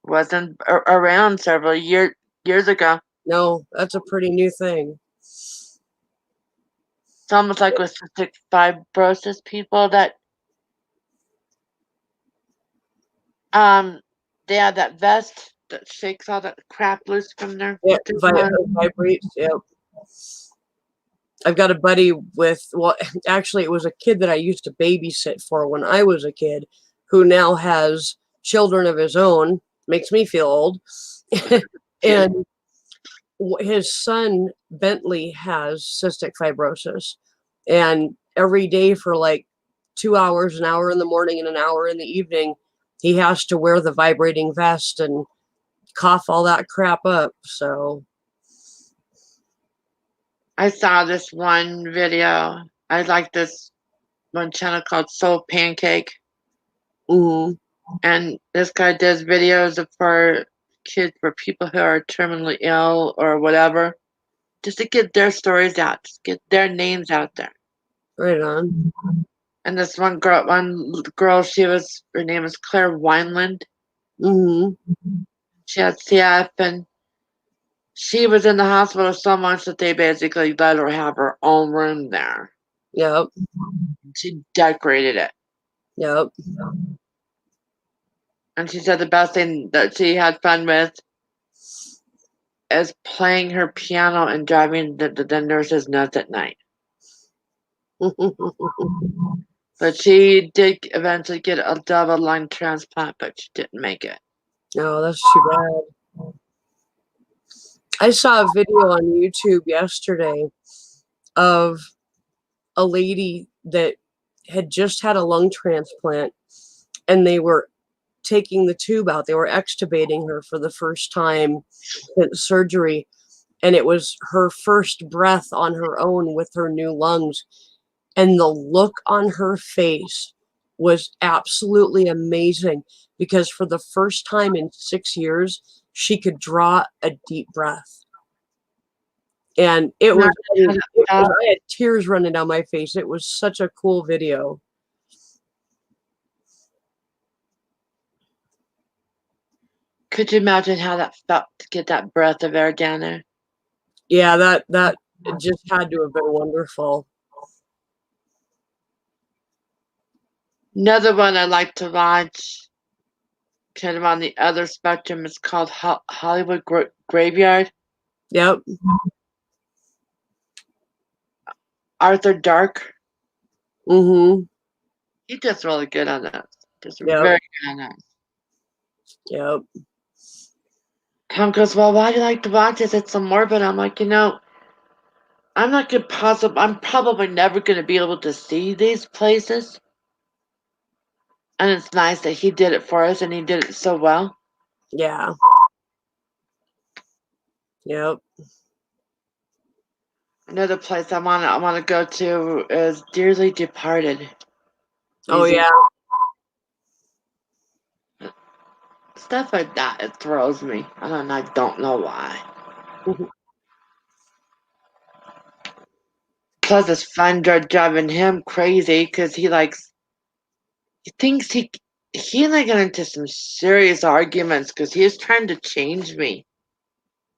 wasn't around several years ago. No, that's a pretty new thing. It's almost like with cystic fibrosis people that they have that vest that shakes all that crap loose from their Yeah, vibrates. Yep. I've got a buddy actually, it was a kid that I used to babysit for when I was a kid, who now has children of his own. Makes me feel old. And his son Bentley has cystic fibrosis, and every day for like 2 hours, an hour in the morning and an hour in the evening, he has to wear the vibrating vest and cough all that crap up. So I saw this one video. I like this one channel called Soul Pancake. And this guy does videos for kids, for people who are terminally ill or whatever, just to get their stories out, just get their names out there. Right on. And this one girl, her name is Claire Wineland. She had CF, and she was in the hospital so much that they basically let her have her own room there. Yep. She decorated it. Yep. And she said the best thing that she had fun with is playing her piano and driving the nurses nuts at night. But she did eventually get a double lung transplant, but she didn't make it. Oh, that's too bad. I saw a video on YouTube yesterday of a lady that had just had a lung transplant, and they were taking the tube out. They were extubating her for the first time since surgery, and it was her first breath on her own with her new lungs. And the look on her face was absolutely amazing because for the first time in 6 years, she could draw a deep breath. And it was, I had tears running down my face. It was such a cool video. Could you imagine how that felt to get that breath of air down there? Yeah, that it just had to have been wonderful. Another one I like to watch, kind of on the other spectrum, is called Hollywood Graveyard. Yep. Arthur Dark. Mm-hmm. He does really good on that. Just Yep. very good on that. Yep. Tom goes, well, why do you like to watch this? It's so morbid. I'm like, I'm probably never going to be able to see these places. And it's nice that he did it for us, and he did it so well. Yeah. Yep. Another place I want to go to is Dearly Departed. Oh yeah. Stuff like that, it throws me. I don't know why. Plus, it's fun driving him crazy because he thinks he and I got into some serious arguments because he is trying to change me.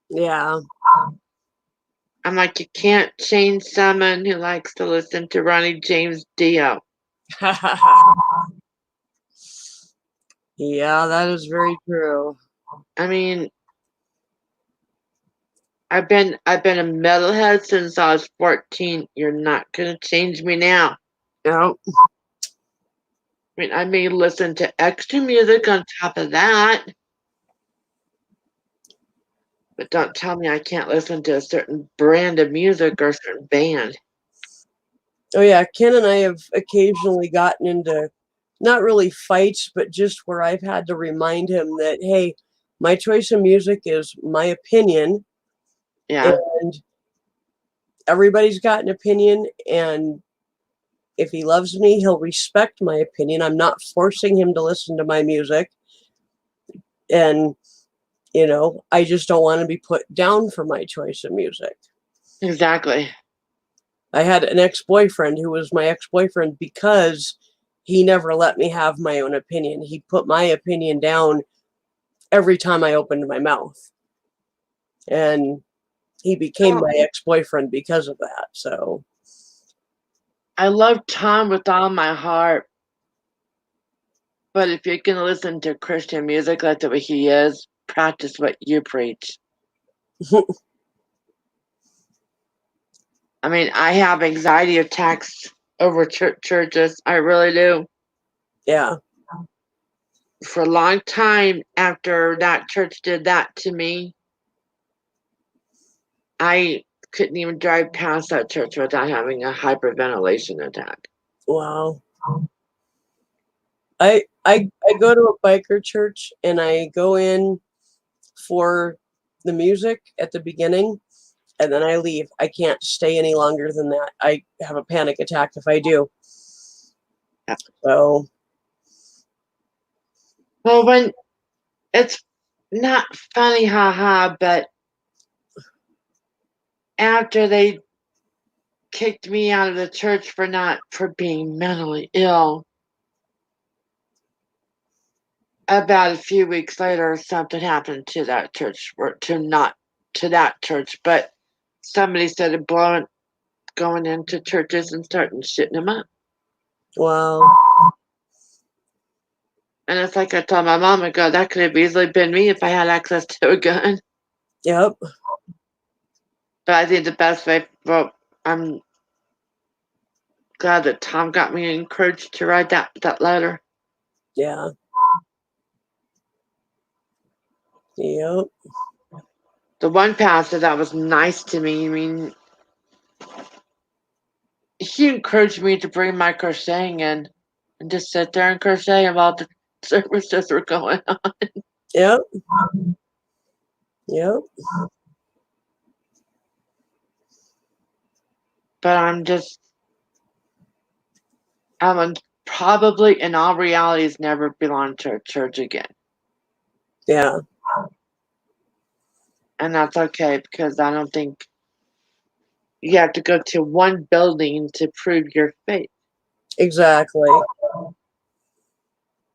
Yeah. I'm like, you can't change someone who likes to listen to Ronnie James Dio. Yeah, that is very true. I mean, I've been a metalhead since I was 14. You're not gonna change me now. Yep. I mean, I may listen to extra music on top of that, but don't tell me I can't listen to a certain brand of music or a certain band. Oh yeah, Ken and I have occasionally gotten into not really fights, but just where I've had to remind him that, hey, my choice of music is my opinion. Yeah. And everybody's got an opinion, and if he loves me, he'll respect my opinion. I'm not forcing him to listen to my music. And, I just don't want to be put down for my choice of music. Exactly. I had an ex-boyfriend who was my ex-boyfriend because he never let me have my own opinion. He put my opinion down every time I opened my mouth. And he became my ex-boyfriend because of that. So I love Tom with all my heart. But if you're going to listen to Christian music like the way he is, practice what you preach. I mean, I have anxiety attacks over churches. I really do. yeah. For a long time after that church did that to me, I couldn't even drive past that church without having a hyperventilation attack. Wow. I go to a biker church and I go in for the music at the beginning and then I leave. I can't stay any longer than that. I have a panic attack if I do. Yeah. So Well, when it's not funny, haha, but after they kicked me out of the church for being mentally ill, about a few weeks later, something happened to that church, or not to that church, but somebody started going into churches and starting shitting them up. wow. And it's like I told my mom, I go, that could have easily been me if I had access to a gun. Yep. But I think the best way, well, I'm glad that Tom got me encouraged to write that letter. Yeah. Yep. The one pastor that was nice to me, I mean, he encouraged me to bring my crocheting in and just sit there and crochet while the services were going on. Yep. Yep. But I'm just, And probably in all realities never belong to a church again. Yeah. And that's okay because I don't think you have to go to one building to prove your faith. Exactly.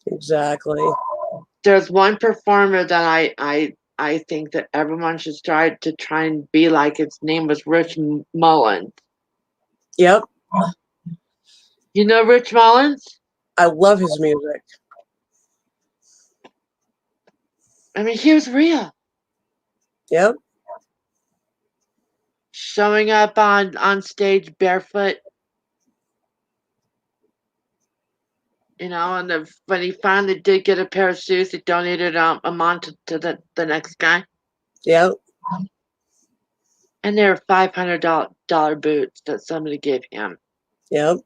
Exactly. There's one performer that I think that everyone should try and be like. His name was Rich Mullins. Yep. You know Rich Mullins? I love his music. I mean, he was real. Yep. Showing up on stage barefoot. You know, and when he finally did get a pair of shoes, he donated them on to the next guy. Yep. And they were $500 boots that somebody gave him. Yep.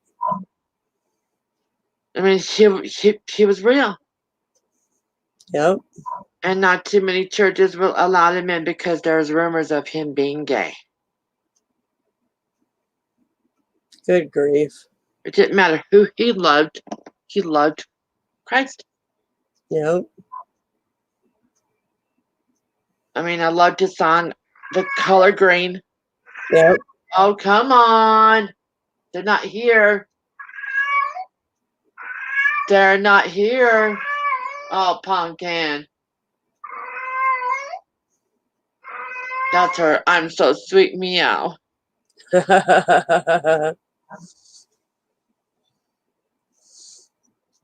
I mean, he was real. Yep. And not too many churches will allow him in because there's rumors of him being gay. Good grief. It didn't matter who he loved Christ. Yep. I mean, I loved his song, The Color Green. Yep. Oh, come on. They're not here. They're not here. Oh, Pumpkin. That's her I'm so sweet meow.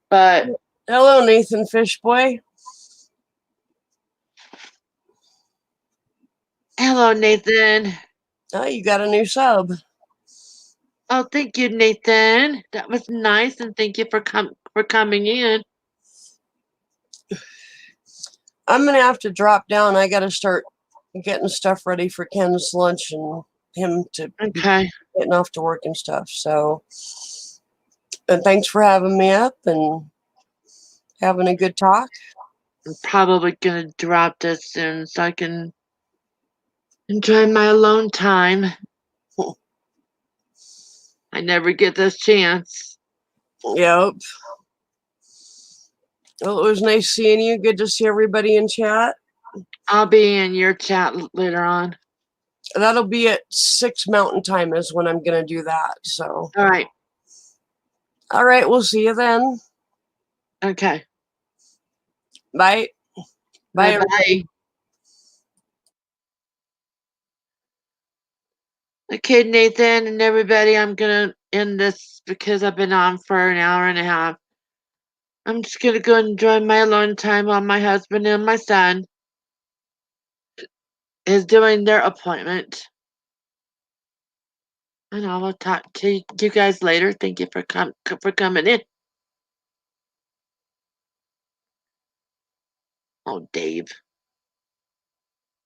But Hello, Nathan Fishboy. hello, Nathan. Oh, you got a new sub. Oh, thank you, Nathan. That was nice, and thank you for coming in. I'm gonna have to drop down. I gotta start getting stuff ready for Ken's lunch and him to be Okay. getting off to work and stuff. So, and thanks for having me up and having a good talk. I'm probably gonna drop this soon so I can enjoy my alone time. I never get this chance. Yep. Well, it was nice seeing you. Good to see everybody in chat. I'll be in your chat later on. That'll be at 6 Mountain Time is when I'm gonna do that. So, All right. all right, we'll see you then. Okay. Bye. Bye. Everybody. Bye. Okay, Nathan and everybody, I'm gonna end this because I've been on for an hour and a half. I'm just gonna go enjoy my alone time while my husband and my son is doing their appointment. And I will talk to you guys later. Thank you for coming in. Oh, Dave.